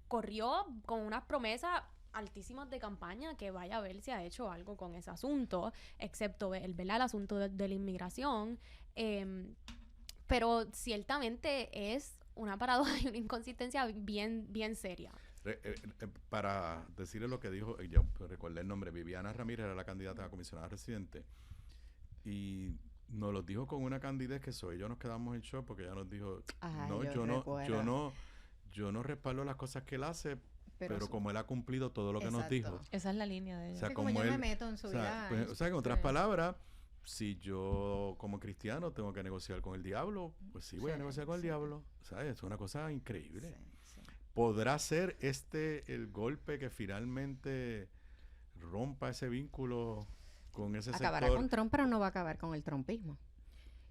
Corrió con unas promesas altísimas de campaña, que vaya a ver si ha hecho algo con ese asunto, excepto el asunto de la inmigración, pero ciertamente es una paradoja y una inconsistencia bien seria. Para decirle lo que dijo, yo recordé el nombre, Viviana Ramírez era la candidata a comisionada residente, y nos lo dijo con una candidez que Zoe y yo nos quedamos en shock, porque ella nos dijo, yo no respaldo las cosas que él hace, pero como él ha cumplido todo lo que nos dijo. Esa es la línea de ella. O sea, como yo me meto en su vida. O sea, en otras palabras, si yo como cristiano tengo que negociar con el diablo, pues sí voy a negociar con el diablo. O sea, es una cosa increíble. ¿Podrá ser el golpe que finalmente rompa ese vínculo con ese sector? Acabará con Trump, pero no va a acabar con el trumpismo.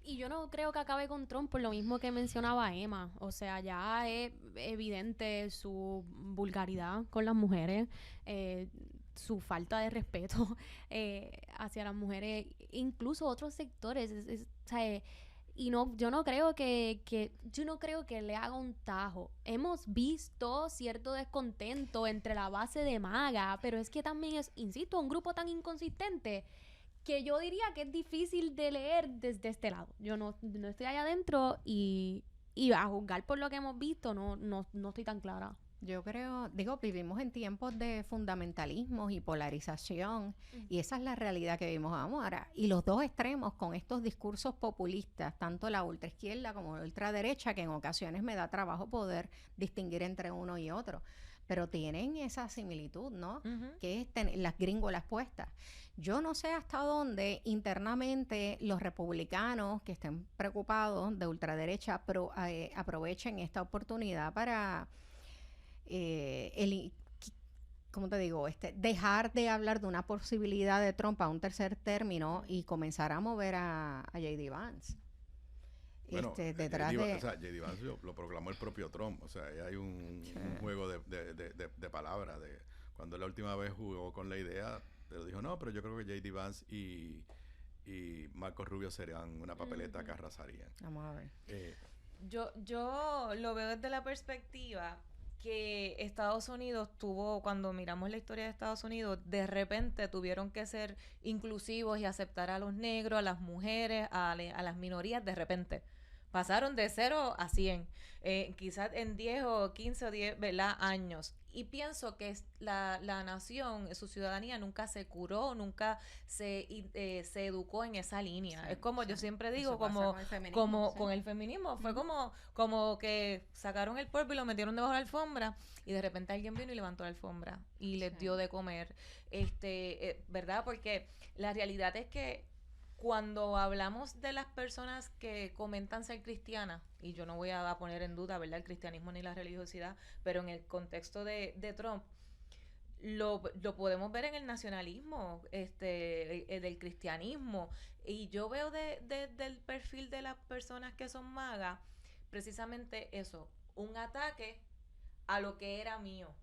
Y yo no creo que acabe con Trump por lo mismo que mencionaba Emma. O sea, ya es evidente su vulgaridad con las mujeres, su falta de respeto hacia las mujeres, incluso otros sectores. O sea, y yo no creo que le haga un tajo. Hemos visto cierto descontento entre la base de MAGA, pero es que también es, insisto, un grupo tan inconsistente que yo diría que es difícil de leer desde este lado. Yo no estoy allá adentro y a juzgar por lo que hemos visto no estoy tan clara. Yo creo, vivimos en tiempos de fundamentalismos y polarización, y esa es la realidad que vivimos ahora. Y los dos extremos con estos discursos populistas, tanto la ultraizquierda como la ultraderecha, que en ocasiones me da trabajo poder distinguir entre uno y otro, pero tienen esa similitud, ¿no? Que es las gringolas puestas. Yo no sé hasta dónde internamente los republicanos que estén preocupados de ultraderecha aprovechen esta oportunidad para ¿cómo te digo? Dejar de hablar de una posibilidad de Trump a un tercer término y comenzar a mover a J.D. Vance. Bueno, detrás de... O sea, J.D. Vance lo proclamó el propio Trump. O sea, hay un juego de palabras. Cuando la última vez jugó con la idea, pero dijo, no, pero yo creo que J.D. Vance y Marco Rubio serían una papeleta que arrasarían. Vamos a ver. Yo lo veo desde la perspectiva que Estados Unidos cuando miramos la historia de Estados Unidos, de repente tuvieron que ser inclusivos y aceptar a los negros, a las mujeres, a las minorías, de repente. Pasaron de 0 a 100, quizás en 10 o 15 o 10, ¿verdad?, años. Y pienso que la nación, su ciudadanía nunca se curó, nunca se educó en esa línea. Es como yo siempre digo, como con el feminismo. Fue como que sacaron el polvo y lo metieron debajo de la alfombra y de repente alguien vino y levantó la alfombra y les dio de comer. ¿Verdad? Porque la realidad es que cuando hablamos de las personas que comentan ser cristianas, y yo no voy a poner en duda, ¿verdad?, el cristianismo ni la religiosidad, pero en el contexto de Trump, lo podemos ver en el nacionalismo, del cristianismo, y yo veo del perfil de las personas que son magas, precisamente eso, un ataque a lo que era mío.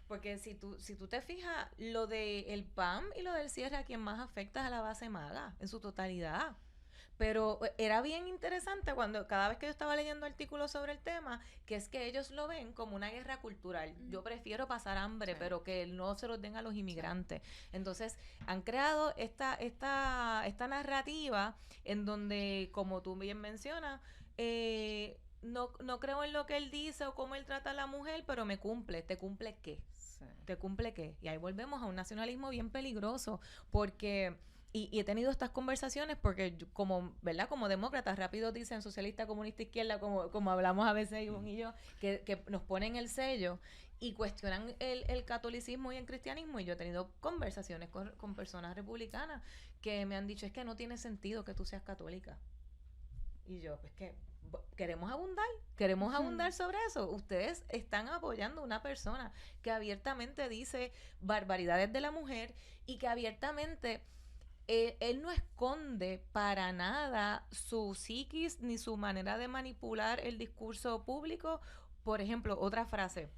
Porque si tú te fijas, lo del PAM y lo del cierre a quien más afecta es a la base maga, en su totalidad. Pero era bien interesante cada vez que yo estaba leyendo artículos sobre el tema, que es que ellos lo ven como una guerra cultural. Yo prefiero pasar hambre, pero que no se los den a los inmigrantes. Entonces, han creado esta narrativa en donde, como tú bien mencionas, no creo en lo que él dice o cómo él trata a la mujer, pero me cumple. ¿Te cumple qué? ¿Te cumple qué? Y ahí volvemos a un nacionalismo bien peligroso, porque y he tenido estas conversaciones porque yo, como demócratas rápido dicen socialista, comunista, izquierda, como hablamos a veces Ivonne y yo, que nos ponen el sello y cuestionan el catolicismo y el cristianismo, y yo he tenido conversaciones con personas republicanas que me han dicho, es que no tiene sentido que tú seas católica. Y yo, pues que queremos abundar sobre eso. Ustedes están apoyando a una persona que abiertamente dice barbaridades de la mujer y que abiertamente él no esconde para nada su psiquis ni su manera de manipular el discurso público. Por ejemplo, otra frase: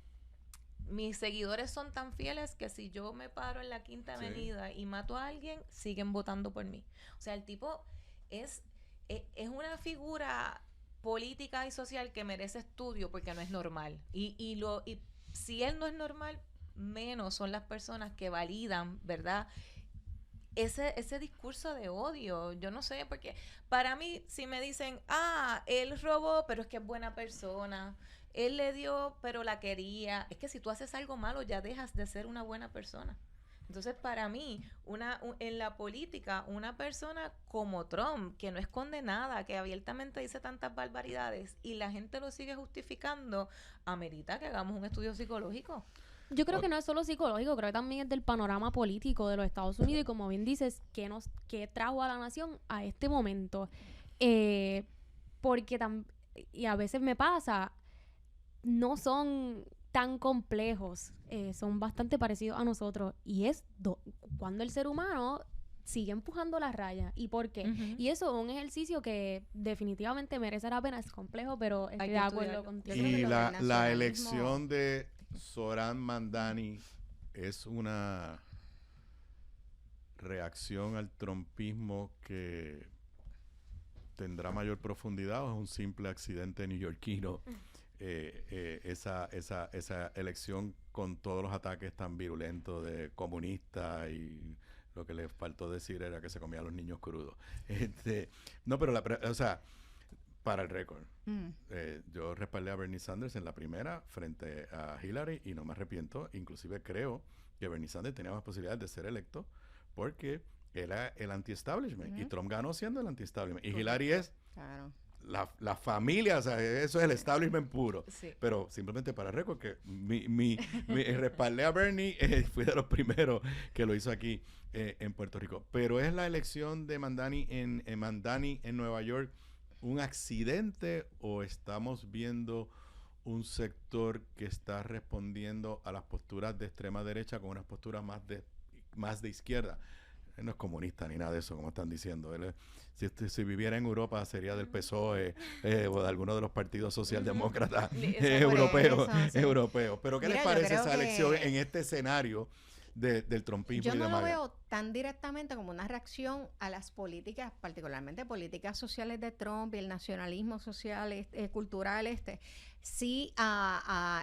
mis seguidores son tan fieles que si yo me paro en la Quinta Avenida y mato a alguien, siguen votando por mí. O sea, el tipo es una figura política y social que merece estudio porque no es normal. Y si él no es normal, menos son las personas que validan, ¿verdad?, ese discurso de odio. Yo no sé, porque para mí, si me dicen, él robó, pero es que es buena persona, él le dio, pero la quería, es que si tú haces algo malo, ya dejas de ser una buena persona. Entonces, para mí, en la política, una persona como Trump, que no esconde nada, que abiertamente dice tantas barbaridades y la gente lo sigue justificando, amerita que hagamos un estudio psicológico. Yo creo que no es solo psicológico, creo que también es del panorama político de los Estados Unidos, y como bien dices, ¿qué trajo a la nación a este momento? Porque y a veces me pasa, no son tan complejos, son bastante parecidos a nosotros, y es cuando el ser humano sigue empujando las rayas. ¿Y por qué? Uh-huh. Y eso es un ejercicio que definitivamente merece la pena. Es complejo, pero estoy de acuerdo contigo. Y la elección de Zohran Mamdani es una reacción al trumpismo que tendrá mayor profundidad, o es un simple accidente neoyorquino, esa elección con todos los ataques tan virulentos de comunistas, y lo que le faltó decir era que se comía a los niños crudos. No, pero para el récord, yo respaldé a Bernie Sanders en la primera frente a Hillary y no me arrepiento. Inclusive creo que Bernie Sanders tenía más posibilidades de ser electo porque era el anti-establishment, y Trump ganó siendo el anti-establishment, y Hillary es la familia, o sea, eso es el establishment puro. Sí. Pero simplemente para el récord, que mi respaldé a Bernie, fui de los primeros que lo hizo aquí en Puerto Rico. Pero es la elección de Mamdani en Nueva York un accidente, o estamos viendo un sector que está respondiendo a las posturas de extrema derecha con unas posturas más de izquierda? Él no es comunista ni nada de eso, como están diciendo. Él, si viviera en Europa, sería del PSOE o de alguno de los partidos socialdemócratas europeos. Pero ¿qué les parece esa elección en este escenario del trumpismo? Yo no lo veo tan directamente como una reacción a las políticas, particularmente políticas sociales de Trump y el nacionalismo social, cultural, sí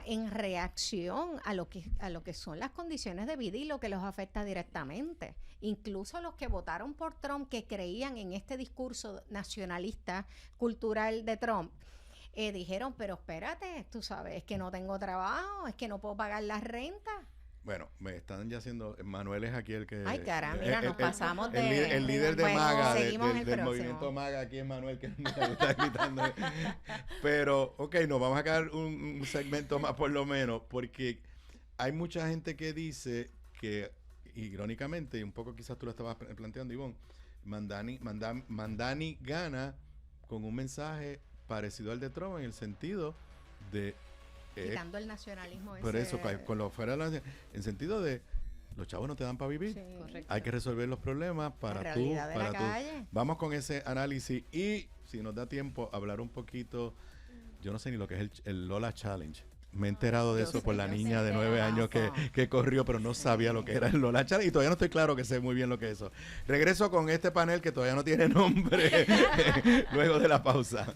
en reacción a lo que son las condiciones de vida y lo que los afecta directamente. Incluso los que votaron por Trump, que creían en este discurso nacionalista cultural de Trump, dijeron, pero espérate, tú sabes, es que no tengo trabajo, es que no puedo pagar las rentas. Bueno, me están ya haciendo... Manuel es aquí el que... Ay, cara, mira, nos pasamos de... El líder de bueno, MAGA, seguimos el del próximo. movimiento MAGA, aquí es Manuel, que me está gritando. Pero, ok, nos vamos a quedar un segmento más por lo menos, porque hay mucha gente que dice que, irónicamente, y un poco quizás tú lo estabas planteando, Ivonne, Mamdani gana con un mensaje parecido al de Trump en el sentido de... quitando el nacionalismo por eso, con lo fuera en sentido de los chavos no te dan para vivir. Sí. Hay que resolver los problemas para tú. Vamos con ese análisis y si nos da tiempo hablar un poquito. Yo no sé ni lo que es el Lola Challenge. Me he enterado de eso por la niña de 9 años que corrió, pero no sabía lo que era el Lola Challenge y todavía no estoy claro que sé muy bien lo que es eso. Regreso con este panel que todavía no tiene nombre luego de la pausa.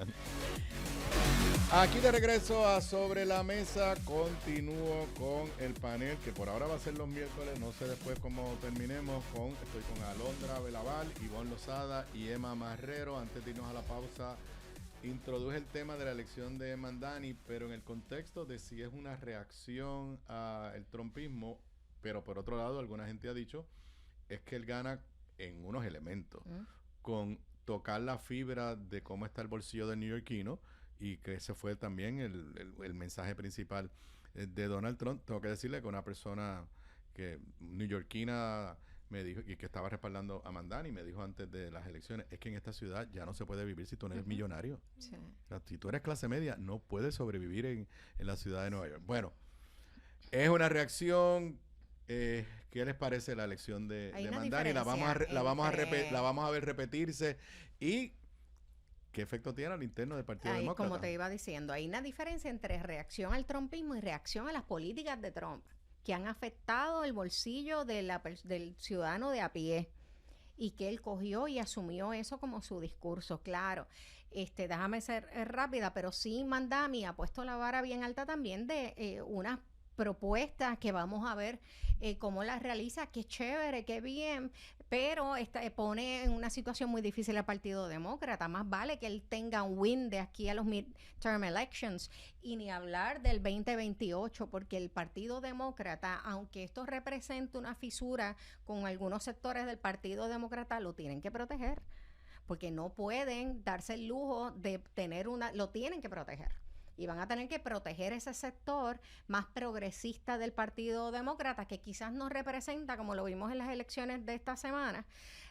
Aquí de regreso a Sobre la Mesa, continúo con el panel que por ahora va a ser los miércoles, no sé después cómo terminemos, estoy con Alondra Belaval, Ivonne Lozada y Emma Marrero. Antes de irnos a la pausa, introduje el tema de la elección de Mamdani, pero en el contexto de si es una reacción al trumpismo, pero por otro lado, alguna gente ha dicho, es que él gana en unos elementos, con tocar la fibra de cómo está el bolsillo del neoyorquino, y que ese fue también el mensaje principal de Donald Trump. Tengo que decirle que una persona que neoyorquina me dijo, y que estaba respaldando a Mamdani, me dijo antes de las elecciones, es que en esta ciudad ya no se puede vivir si tú no eres millonario. Sí. O sea, si tú eres clase media, no puedes sobrevivir en la ciudad de Nueva York. Bueno, es una reacción. ¿Qué les parece la elección de Mamdani? La vamos a ver repetirse y ¿qué efecto tiene al interno del Partido Demócrata? Como te iba diciendo, hay una diferencia entre reacción al trumpismo y reacción a las políticas de Trump, que han afectado el bolsillo del ciudadano de a pie, y que él cogió y asumió eso como su discurso. Claro, déjame ser rápida, pero sí Mamdani ha puesto la vara bien alta también de unas propuestas que vamos a ver cómo las realiza, qué chévere, qué bien, pero pone en una situación muy difícil al Partido Demócrata. Más vale que él tenga un win de aquí a los midterm elections, y ni hablar del 2028, porque el Partido Demócrata, aunque esto represente una fisura con algunos sectores del Partido Demócrata, lo tienen que proteger, porque no pueden darse el lujo de tener lo tienen que proteger. Y van a tener que proteger ese sector más progresista del Partido Demócrata, que quizás no representa, como lo vimos en las elecciones de esta semana,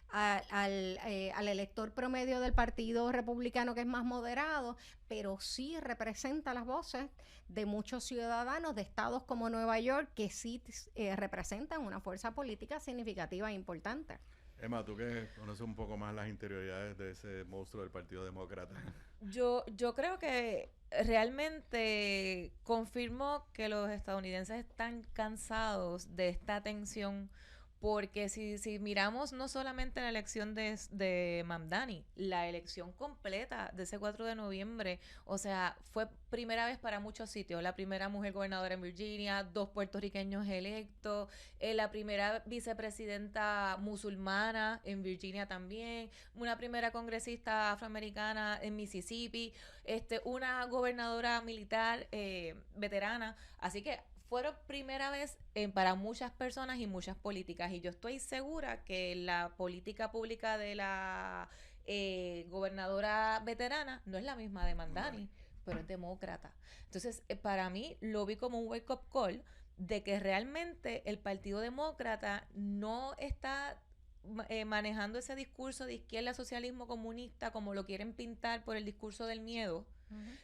al elector promedio del Partido Republicano, que es más moderado, pero sí representa las voces de muchos ciudadanos de estados como Nueva York, que sí representan una fuerza política significativa e importante. Emma, tú que conoces un poco más las interioridades de ese monstruo del Partido Demócrata. Yo creo que realmente confirmó que los estadounidenses están cansados de esta tensión, porque si miramos no solamente la elección de Mamdani, la elección completa de ese 4 de noviembre, o sea, fue primera vez para muchos sitios, la primera mujer gobernadora en Virginia, 2 puertorriqueños electos, la primera vicepresidenta musulmana en Virginia también, una primera congresista afroamericana en Mississippi, una gobernadora militar veterana, así que fueron primera vez para muchas personas y muchas políticas, y yo estoy segura que la política pública de la gobernadora veterana no es la misma de Mamdani, pero es demócrata. Entonces, para mí lo vi como un wake-up call de que realmente el Partido Demócrata no está manejando ese discurso de izquierda, socialismo comunista, como lo quieren pintar por el discurso del miedo,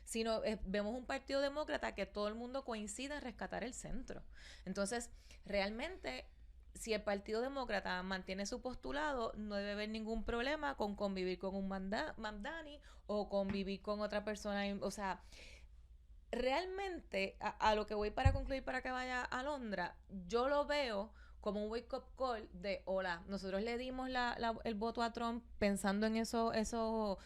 sino vemos un Partido Demócrata que todo el mundo coincide en rescatar el centro. Entonces, realmente, si el Partido Demócrata mantiene su postulado, no debe haber ningún problema con convivir con un Mamdani o convivir con otra persona. O sea, realmente, a lo que voy para concluir, para que vaya a Alondra, yo lo veo como un wake-up call de, hola, nosotros le dimos el voto a Trump pensando en eso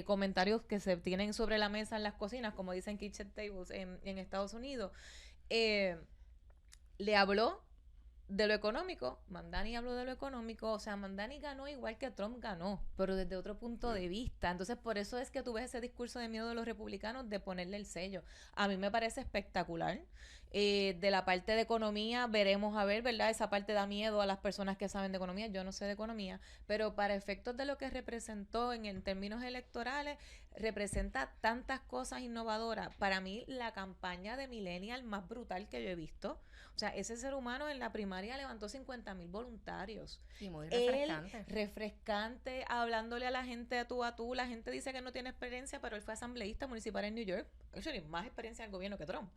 comentarios que se tienen sobre la mesa en las cocinas, como dicen kitchen tables en Estados Unidos, le habló de lo económico, Mamdani habló de lo económico, o sea, Mamdani ganó igual que Trump ganó, pero desde otro punto de vista. Entonces, por eso es que tú ves ese discurso de miedo de los republicanos de ponerle el sello. A mí me parece espectacular. De la parte de economía, veremos a ver, ¿verdad? Esa parte da miedo a las personas que saben de economía. Yo no sé de economía, pero para efectos de lo que representó en términos electorales, representa tantas cosas innovadoras. Para mí, la campaña de Millennial más brutal que yo he visto. O sea, ese ser humano en la primaria levantó 50,000 voluntarios. Y muy refrescante. Él, refrescante, hablándole a la gente a tú. La gente dice que no tiene experiencia, pero él fue asambleísta municipal en New York. Actually, más experiencia en el gobierno que Trump,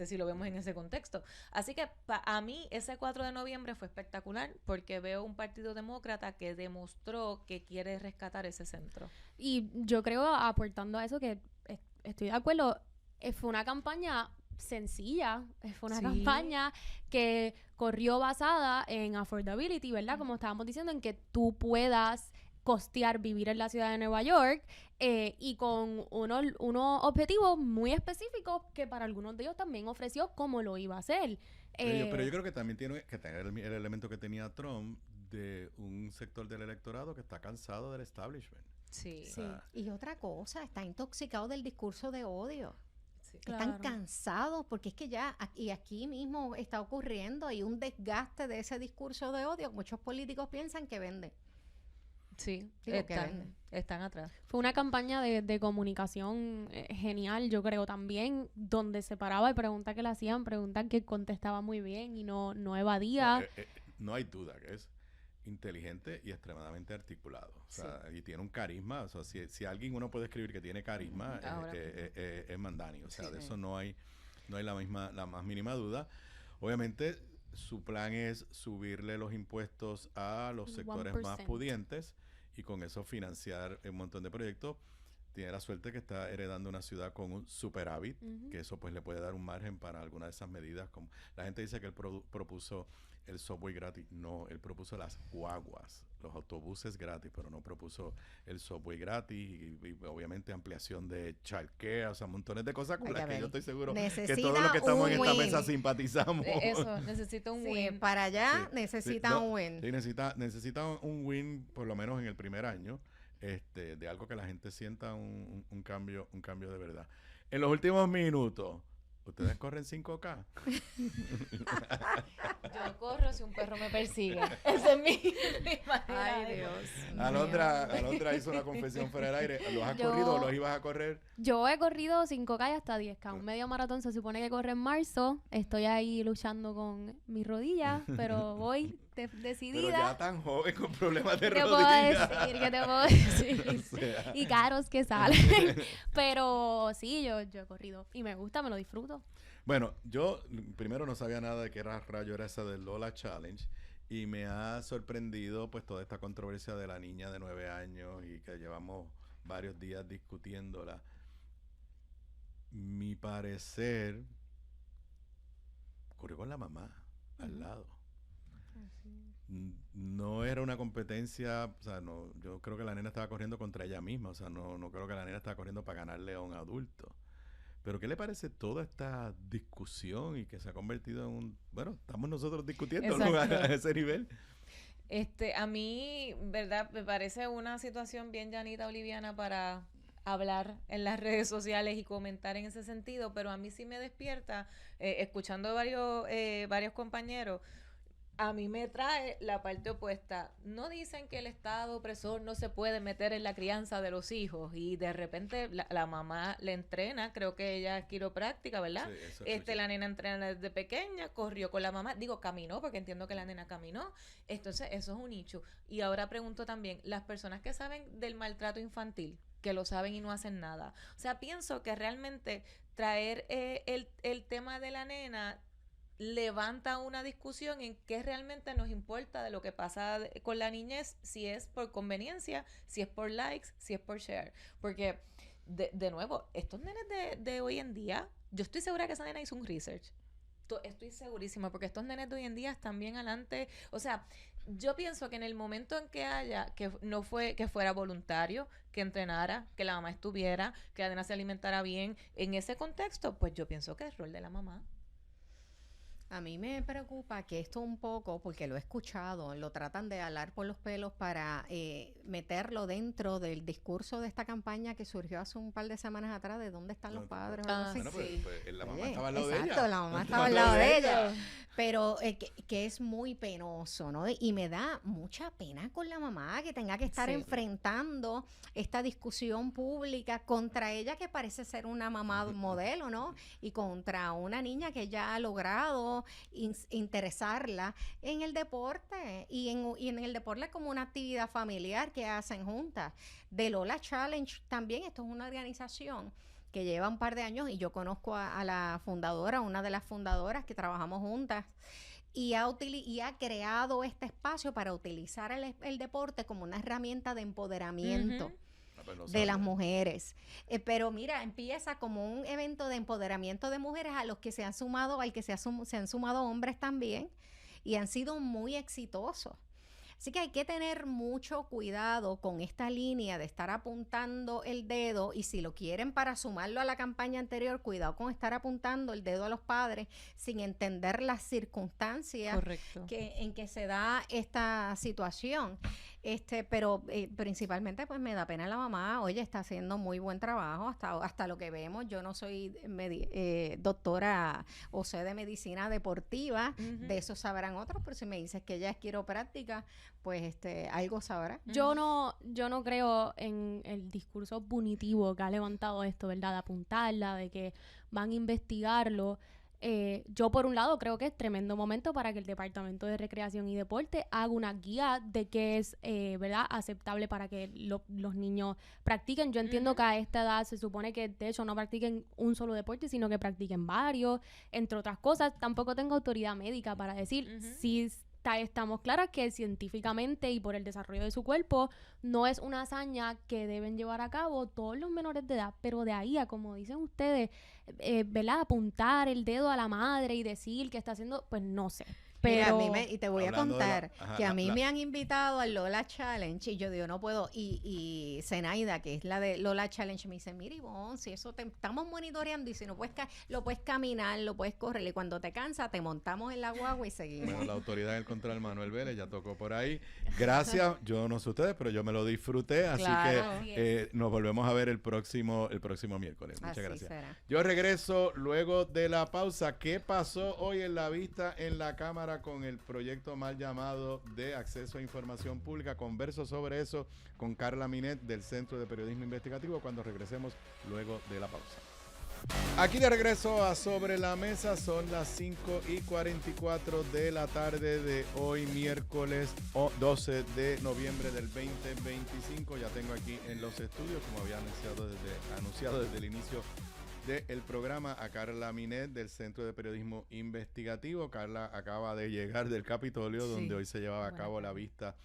si lo vemos en ese contexto. Así que a mí ese 4 de noviembre fue espectacular porque veo un partido demócrata que demostró que quiere rescatar ese centro. Y yo creo, aportando a eso, que estoy de acuerdo, fue una campaña sencilla, fue una campaña que corrió basada en affordability, ¿verdad? Como estábamos diciendo, en que tú puedas costear vivir en la ciudad de Nueva York y con unos objetivos muy específicos que para algunos de ellos también ofreció cómo lo iba a hacer. Pero yo creo que también tiene que tener el elemento que tenía Trump de un sector del electorado que está cansado del establishment. Sí. O sea, Y otra cosa, está intoxicado del discurso de odio. Sí. Están cansados porque es que ya, y aquí mismo está ocurriendo, hay un desgaste de ese discurso de odio. Muchos políticos piensan que vende. Sí, Digo, que vende. están atrás. Fue una campaña de comunicación genial, yo creo también, donde se paraba y preguntas que le hacían, preguntas que contestaba muy bien y no evadía. no hay duda que es inteligente y extremadamente articulado. O sea, y tiene un carisma. O sea, si alguien uno puede escribir que tiene carisma, es Mamdani. O sea, de eso no hay la más mínima duda. Obviamente, su plan es subirle los impuestos a los sectores 1%. más pudientes y con eso financiar un montón de proyectos. Tiene la suerte que está heredando una ciudad con un superávit, que eso pues le puede dar un margen para alguna de esas medidas. Como la gente dice que él propuso el subway gratis. No, él propuso las guaguas, los autobuses gratis, pero no propuso el subway gratis y obviamente ampliación de childcare, o sea, montones de cosas con las que yo estoy seguro que todos los que estamos en esta mesa simpatizamos. Eso, necesita un win. Para allá necesita un win. Sí, necesita un win por lo menos en el primer año. De algo que la gente sienta un cambio de verdad. En los últimos minutos, ¿ustedes corren 5K? Yo corro si un perro me persigue. Esa es mi manera. Ay, Dios. Alondra hizo una confesión fuera del aire. ¿Los has corrido o los ibas a correr? Yo he corrido 5K y hasta 10K. Un medio maratón se supone que corre en marzo. Estoy ahí luchando con mis rodillas, pero voy decidida. Pero ya tan joven con problemas de ¿Qué rodillas. ¿Qué te puedo decir? O sea. Y caros que salen. Pero sí, yo he corrido. Y me gusta, me lo disfruto. Bueno, yo primero no sabía nada de qué rayo era esa del Lola Challenge. Y me ha sorprendido pues toda esta controversia de la niña de 9 años y que llevamos varios días discutiéndola. Mi parecer ocurrió con la mamá al lado. No era una competencia, o sea, no, yo creo que la nena estaba corriendo contra ella misma, o sea, no creo que la nena estaba corriendo para ganarle a un adulto. Pero ¿qué le parece toda esta discusión y que se ha convertido en un... Bueno, estamos nosotros discutiendo, ¿no? A ese nivel. A mí, ¿verdad? Me parece una situación bien llanita, Oliviana, para hablar en las redes sociales y comentar en ese sentido, pero a mí sí me despierta, escuchando varios compañeros, a mí me trae la parte opuesta. No dicen que el Estado opresor no se puede meter en la crianza de los hijos y de repente la mamá le entrena, creo que ella es quiropráctica, ¿verdad? Sí, la nena entrena desde pequeña, corrió con la mamá, caminó, porque entiendo que la nena caminó. Entonces, eso es un nicho. Y ahora pregunto también, las personas que saben del maltrato infantil, que lo saben y no hacen nada. O sea, pienso que realmente traer el tema de la nena levanta una discusión en qué realmente nos importa de lo que pasa con la niñez, si es por conveniencia, si es por likes, si es por share. Porque, de nuevo, estos nenes de hoy en día, yo estoy segura que esa nena hizo un research. estoy segurísima, porque estos nenes de hoy en día están bien adelante. O sea, yo pienso que en el momento en que haya, que fuera voluntario, que entrenara, que la mamá estuviera, que la nena se alimentara bien, en ese contexto, pues yo pienso que es el rol de la mamá. A mí me preocupa que esto un poco, porque lo he escuchado, lo tratan de alar por los pelos para meterlo dentro del discurso de esta campaña que surgió hace un par de semanas atrás de dónde están los padres. Bueno, pues la mamá estaba al lado de ella. Exacto, la mamá estaba al lado de ella. Pero que es muy penoso, ¿no? Y me da mucha pena con la mamá que tenga que estar enfrentando esta discusión pública contra ella, que parece ser una mamá modelo, ¿no? Y contra una niña que ya ha logrado interesarla en el deporte y en el deporte como una actividad familiar que hacen juntas. De Lola Challenge también, esto es una organización que lleva un par de años y yo conozco a la fundadora, una de las fundadoras que trabajamos juntas, y ha creado este espacio para utilizar el deporte como una herramienta de empoderamiento de las mujeres. Pero mira, empieza como un evento de empoderamiento de mujeres a los que se han sumado, se han sumado hombres también, y han sido muy exitosos. Así que hay que tener mucho cuidado con esta línea de estar apuntando el dedo, y si lo quieren para sumarlo a la campaña anterior, cuidado con estar apuntando el dedo a los padres sin entender las circunstancias en que se da esta situación. Pero principalmente pues me da pena la mamá. Oye, está haciendo muy buen trabajo hasta lo que vemos. Yo no soy doctora o sé de medicina deportiva, de eso sabrán otros, pero si me dices que ella es quiropráctica, pues algo sabrá. Yo no creo en el discurso punitivo que ha levantado esto, ¿verdad? De apuntarla, de que van a investigarlo. Yo por un lado creo que es tremendo momento para que el Departamento de Recreación y Deporte haga una guía de qué es ¿verdad? Aceptable para que los niños practiquen. Yo entiendo que a esta edad se supone que de hecho no practiquen un solo deporte, sino que practiquen varios, entre otras cosas. Tampoco tengo autoridad médica para decir si estamos claras que científicamente y por el desarrollo de su cuerpo no es una hazaña que deben llevar a cabo todos los menores de edad, pero de ahí a, como dicen ustedes, ¿verdad? Apuntar el dedo a la madre y decir que está haciendo, pues no sé. Pero mira, y te voy a contar que a mí me han invitado al Lola Challenge y yo digo, no puedo, y Zenaida, que es la de Lola Challenge, me dice, mira Ivonne, si eso te estamos monitoreando y si no puedes lo puedes caminar, lo puedes correr, y cuando te cansas te montamos en la guagua y seguimos. Bueno, la autoridad del control, Manuel Vélez, ya tocó por ahí. Gracias, yo no sé ustedes, pero yo me lo disfruté, así que nos volvemos a ver el próximo miércoles. Muchas gracias. Será. Yo regreso luego de la pausa. ¿Qué pasó hoy en la vista en la Cámara con el proyecto mal llamado de acceso a información pública? Converso sobre eso con Carla Minet del Centro de Periodismo Investigativo cuando regresemos luego de la pausa. Aquí de regreso a Sobre la Mesa, son las 5:44 de la tarde de hoy, miércoles 12 de noviembre del 2025. Ya tengo aquí en los estudios, como había anunciado desde el inicio del programa, a Carla Minet del Centro de Periodismo Investigativo. Carla acaba de llegar del Capitolio, donde hoy se llevaba a cabo la vista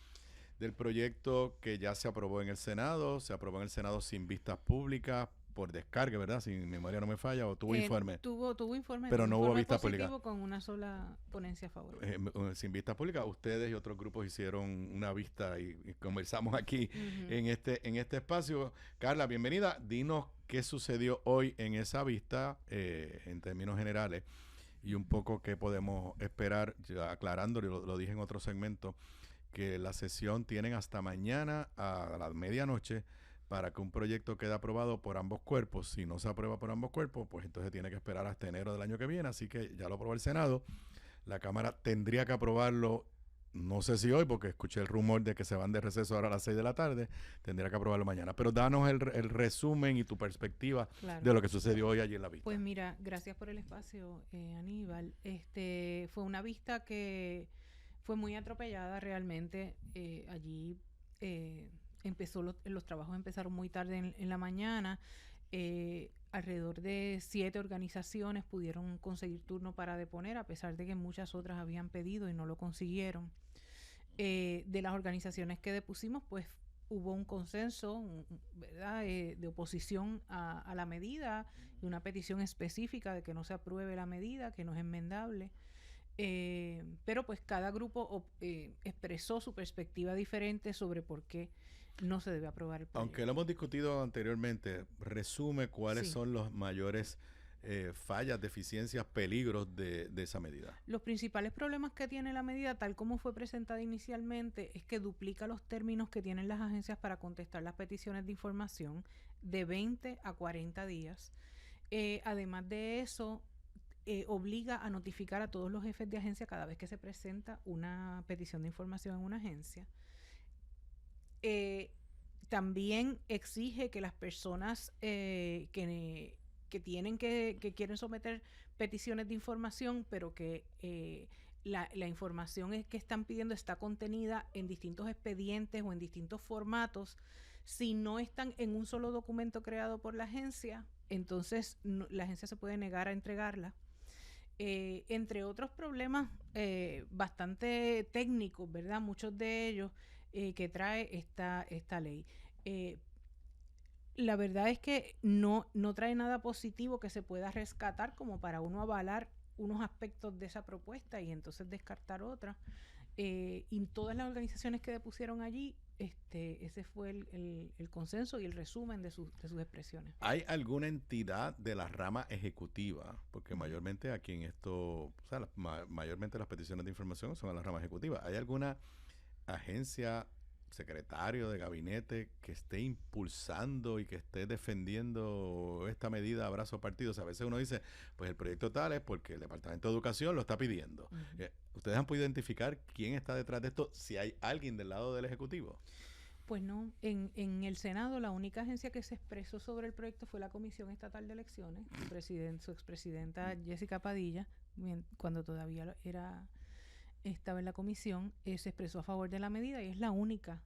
del proyecto que ya se aprobó en el Senado. Se aprobó en el Senado sin vistas públicas, por descargue, ¿verdad? Si mi memoria no me falla, o tuvo informe. Tuvo informe, pero no hubo vista pública. Con una sola ponencia a favor. Sin vista pública, ustedes y otros grupos hicieron una vista y conversamos aquí en este espacio. Carla, bienvenida. Dinos qué sucedió hoy en esa vista en términos generales y un poco qué podemos esperar, ya aclarando, lo dije en otro segmento, que la sesión tienen hasta mañana a la medianoche para que un proyecto quede aprobado por ambos cuerpos. Si no se aprueba por ambos cuerpos, pues entonces tiene que esperar hasta enero del año que viene. Así que ya lo aprobó el Senado. La Cámara tendría que aprobarlo, no sé si hoy, porque escuché el rumor de que se van de receso ahora a las 6 de la tarde. Tendría que aprobarlo mañana. Pero danos el resumen y tu perspectiva de lo que sucedió hoy allí en la vista. Pues mira, gracias por el espacio, Aníbal. Fue una vista que fue muy atropellada realmente. Allí los trabajos empezaron muy tarde en la mañana. Alrededor de 7 organizaciones pudieron conseguir turno para deponer, a pesar de que muchas otras habían pedido y no lo consiguieron. De las organizaciones que depusimos, pues hubo un consenso, ¿verdad?, de oposición a la medida y una petición específica de que no se apruebe la medida, que no es enmendable. Pero pues cada grupo expresó su perspectiva diferente sobre por qué no se debe aprobar el proyecto. Aunque lo hemos discutido anteriormente, resume cuáles son los mayores fallas, deficiencias, peligros de esa medida. Los principales problemas que tiene la medida, tal como fue presentada inicialmente, es que duplica los términos que tienen las agencias para contestar las peticiones de información de 20 a 40 días. Además de eso, obliga a notificar a todos los jefes de agencia cada vez que se presenta una petición de información en una agencia. También exige que las personas que quieren someter peticiones de información, pero que la información que están pidiendo está contenida en distintos expedientes o en distintos formatos, si no están en un solo documento creado por la agencia, entonces la agencia se puede negar a entregarla. Entre otros problemas bastante técnicos, ¿verdad? Muchos de ellos que trae esta ley. La verdad es que no trae nada positivo que se pueda rescatar como para uno avalar unos aspectos de esa propuesta y entonces descartar otras. Y todas las organizaciones que depusieron allí, ese fue el consenso y el resumen de sus expresiones. ¿Hay alguna entidad de la rama ejecutiva? Porque mayormente aquí en esto, o sea, mayormente las peticiones de información son a la rama ejecutiva. ¿Hay alguna agencia, secretario de gabinete que esté impulsando y que esté defendiendo esta medida a brazo partido? O sea, a veces uno dice, pues el proyecto tal es porque el Departamento de Educación lo está pidiendo. ¿Ustedes han podido identificar quién está detrás de esto? Si hay alguien del lado del Ejecutivo. Pues no, en el Senado la única agencia que se expresó sobre el proyecto fue la Comisión Estatal de Elecciones. Su expresidenta Jessica Padilla, cuando todavía estaba en la comisión, se expresó a favor de la medida y es la única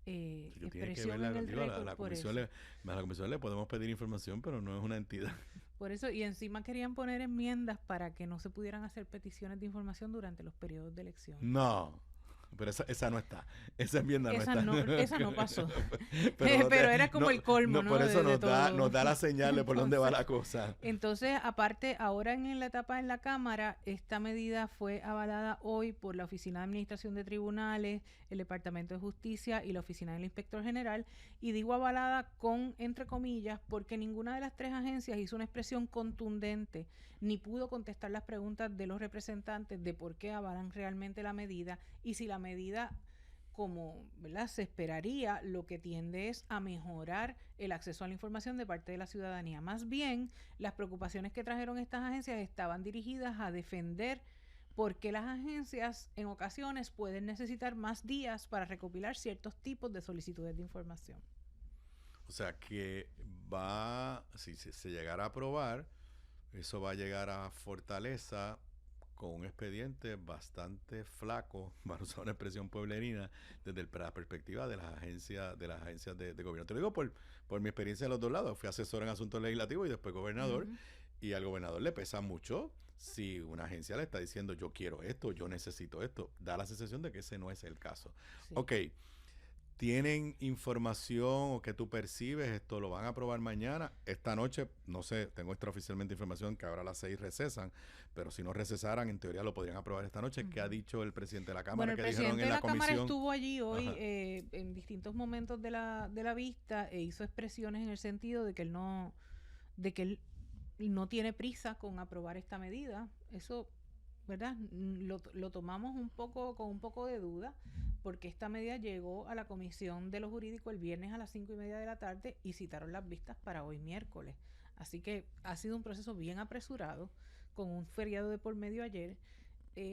expresión en el récord. La comisión le podemos pedir información, pero no es una entidad. Por eso, y encima querían poner enmiendas para que no se pudieran hacer peticiones de información durante los periodos de elección. No, pero esa no está. Esa enmienda no está. Esa no pasó. pero era como el colmo, ¿no? Por eso nos da la señal de por dónde va la cosa. Entonces, aparte, ahora en la etapa en la Cámara, esta medida fue avalada hoy por la Oficina de Administración de Tribunales, el Departamento de Justicia y la Oficina del Inspector General. Y digo avalada con entre comillas porque ninguna de las tres agencias hizo una expresión contundente ni pudo contestar las preguntas de los representantes de por qué avalan realmente la medida y si la medida, como, ¿verdad?, se esperaría, lo que tiende es a mejorar el acceso a la información de parte de la ciudadanía. Más bien, las preocupaciones que trajeron estas agencias estaban dirigidas a defender por qué las agencias en ocasiones pueden necesitar más días para recopilar ciertos tipos de solicitudes de información. O sea que si se llegara a aprobar, eso va a llegar a Fortaleza con un expediente bastante flaco, para usar una expresión pueblerina, desde la perspectiva de las agencias de gobierno. Te lo digo por mi experiencia de los dos lados. Fui asesor en asuntos legislativos y después gobernador, y al gobernador le pesa mucho si una agencia le está diciendo yo quiero esto, yo necesito esto. Da la sensación de que ese no es el caso. Sí. Ok, ¿tienen información o que tú percibes? ¿Esto lo van a aprobar mañana? Esta noche, no sé, tengo extraoficialmente información que ahora a las 6 recesan, pero si no recesaran, en teoría lo podrían aprobar esta noche. ¿Qué ha dicho el presidente de la Cámara? Bueno, el presidente de la Cámara estuvo allí hoy en distintos momentos de la vista e hizo expresiones en el sentido de que él no tiene prisa con aprobar esta medida. Eso, ¿verdad?, lo tomamos con un poco de duda, porque esta medida llegó a la Comisión de lo Jurídico el viernes a las 5:30 de la tarde y citaron las vistas para hoy miércoles. Así que ha sido un proceso bien apresurado, con un feriado de por medio ayer.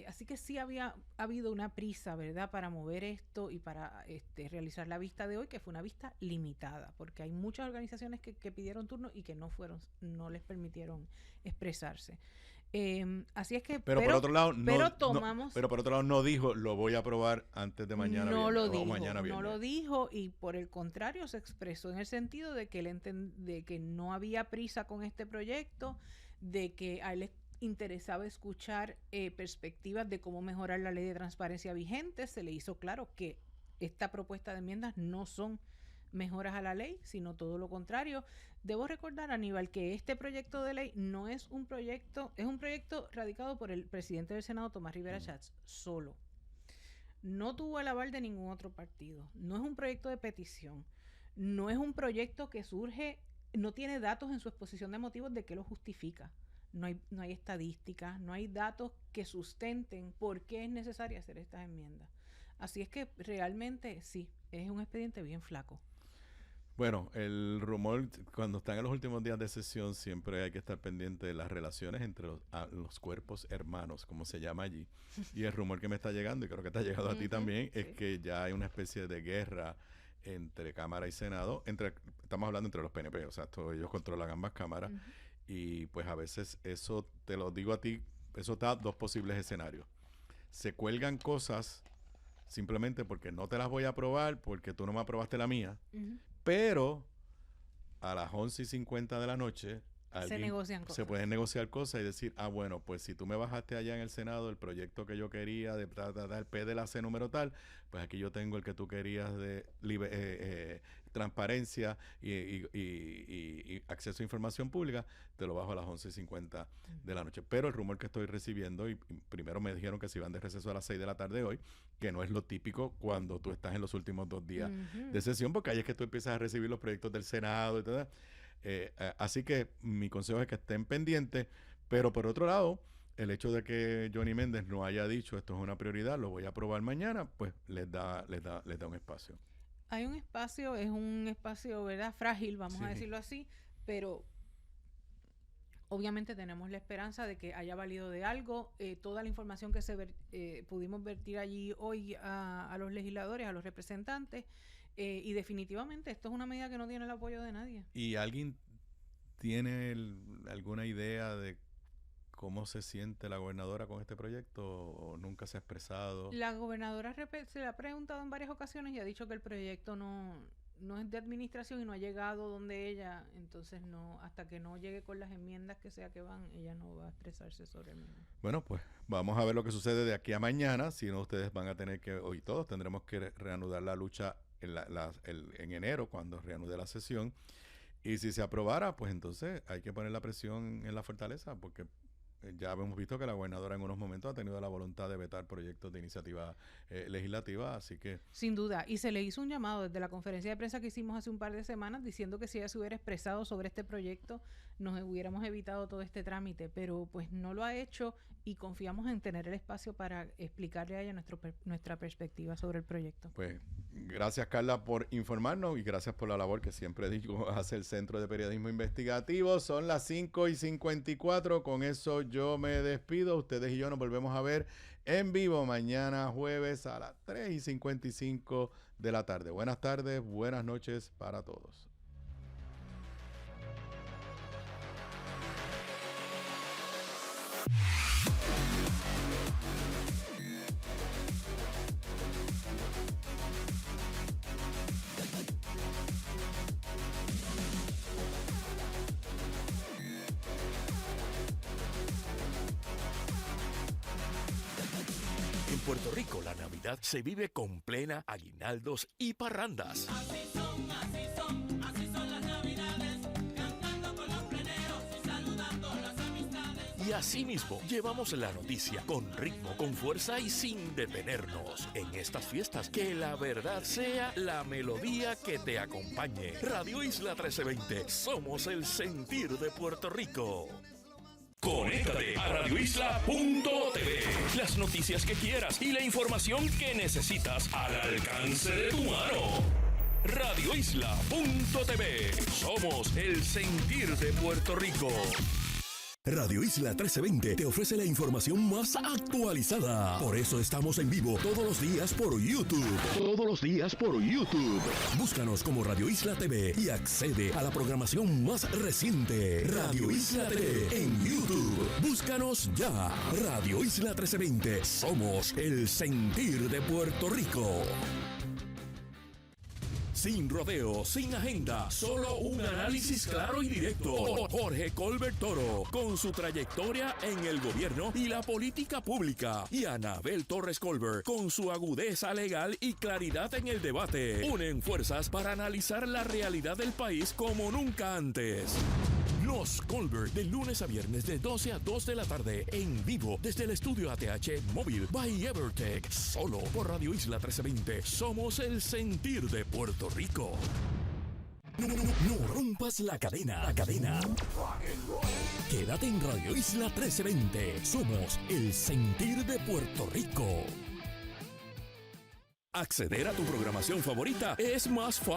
Así que sí ha habido una prisa, ¿verdad?, para mover esto y para realizar la vista de hoy, que fue una vista limitada, porque hay muchas organizaciones que pidieron turno y que no les permitieron expresarse. Así es que pero por otro lado no dijo lo voy a aprobar antes de mañana no viernes, lo dijo, mañana viernes. No lo dijo, y por el contrario se expresó en el sentido de que de que no había prisa con este proyecto, de que a él les interesaba escuchar perspectivas de cómo mejorar la ley de transparencia vigente. Se le hizo claro que esta propuesta de enmiendas no son mejoras a la ley, sino todo lo contrario. Debo recordar, Aníbal, que este proyecto de ley no es un proyecto, es un proyecto radicado por el presidente del Senado, Tomás Rivera Schatz, solo. No tuvo el aval de ningún otro partido. No es un proyecto de petición. No es un proyecto que surge, no tiene datos en su exposición de motivos de qué lo justifica. No hay estadísticas, no hay datos que sustenten por qué es necesario hacer estas enmiendas. Así es que realmente sí, es un expediente bien flaco. Bueno, el rumor, cuando están en los últimos días de sesión, siempre hay que estar pendiente de las relaciones entre los cuerpos hermanos, como se llama allí. Y el rumor que me está llegando, y creo que te ha llegado a ti también, es que ya hay una especie de guerra entre Cámara y Senado. Estamos hablando entre los PNP, o sea, ellos controlan ambas cámaras. Y pues a veces eso, te lo digo a ti, eso da dos posibles escenarios. Se cuelgan cosas simplemente porque no te las voy a aprobar, porque tú no me aprobaste la mía. Pero a las 11:50 de la noche se pueden negociar cosas y decir, bueno, pues si tú me bajaste allá en el Senado el proyecto que yo quería de el P de la C número tal, pues aquí yo tengo el que tú querías de transparencia y acceso a información pública, te lo bajo a las 11:50 de la noche. Pero el rumor que estoy recibiendo, y primero me dijeron que se iban de receso a las 6 de la tarde hoy, que no es lo típico cuando tú estás en los últimos 2 días de sesión, porque ahí es que tú empiezas a recibir los proyectos del Senado y todo. Así que mi consejo es que estén pendientes, pero por otro lado, el hecho de que Johnny Méndez no haya dicho esto es una prioridad, lo voy a aprobar mañana, pues les da un espacio. Hay un espacio, es un espacio, ¿verdad?, frágil, vamos a decirlo así, pero obviamente tenemos la esperanza de que haya valido de algo. Toda la información que pudimos vertir allí hoy a los legisladores, a los representantes, y definitivamente esto es una medida que no tiene el apoyo de nadie. ¿Y alguien tiene alguna idea de cómo se siente la gobernadora con este proyecto o nunca se ha expresado? La gobernadora se le ha preguntado en varias ocasiones y ha dicho que el proyecto no es de administración y no ha llegado donde ella, entonces no, hasta que no llegue con las enmiendas que sea que van, ella no va a expresarse sobre el mismo. Bueno, pues vamos a ver lo que sucede de aquí a mañana, si no ustedes van a tener que, hoy todos tendremos que reanudar la lucha en enero cuando reanude la sesión, y si se aprobara, pues entonces hay que poner la presión en la fortaleza, porque ya hemos visto que la gobernadora en unos momentos ha tenido la voluntad de vetar proyectos de iniciativa legislativa, así que... Sin duda, y se le hizo un llamado desde la conferencia de prensa que hicimos hace un par de semanas diciendo que si ella se hubiera expresado sobre este proyecto nos hubiéramos evitado todo este trámite, pero pues no lo ha hecho y confiamos en tener el espacio para explicarle a ella nuestra perspectiva sobre el proyecto. Pues gracias, Carla, por informarnos y gracias por la labor que siempre digo hace el Centro de Periodismo Investigativo. Son las 5:54, con eso yo me despido. Ustedes y yo nos volvemos a ver en vivo mañana jueves a las 3:55 de la tarde. Buenas tardes, buenas noches para todos. En Puerto Rico, la Navidad se vive con plena aguinaldos y parrandas. Así son las Navidades, cantando con los pleneros y saludando las amistades. Y así mismo, llevamos la noticia con ritmo, con fuerza y sin detenernos. En estas fiestas, que la verdad sea la melodía que te acompañe. Radio Isla 1320, somos el sentir de Puerto Rico. Conéctate a radioisla.tv. Las noticias que quieras y la información que necesitas al alcance de tu mano. radioisla.tv. Somos el sentir de Puerto Rico. Radio Isla 1320 te ofrece la información más actualizada. Por eso estamos en vivo todos los días por YouTube. Todos los días por YouTube. Búscanos como Radio Isla TV y accede a la programación más reciente. Radio Isla TV en YouTube. Búscanos ya. Radio Isla 1320. Somos el sentir de Puerto Rico. Sin rodeos, sin agenda, solo un análisis claro y directo. Jorge Colbert Toro, con su trayectoria en el gobierno y la política pública. Y Anabel Torres Colbert, con su agudeza legal y claridad en el debate. Unen fuerzas para analizar la realidad del país como nunca antes. Los Colbert, de lunes a viernes de 12 a 2 de la tarde, en vivo desde el estudio ATH Móvil by Evertech, solo por Radio Isla 1320. Somos el sentir de Puerto Rico. No rompas la cadena. Quédate en Radio Isla 1320. Somos el sentir de Puerto Rico. Acceder a tu programación favorita es más fácil.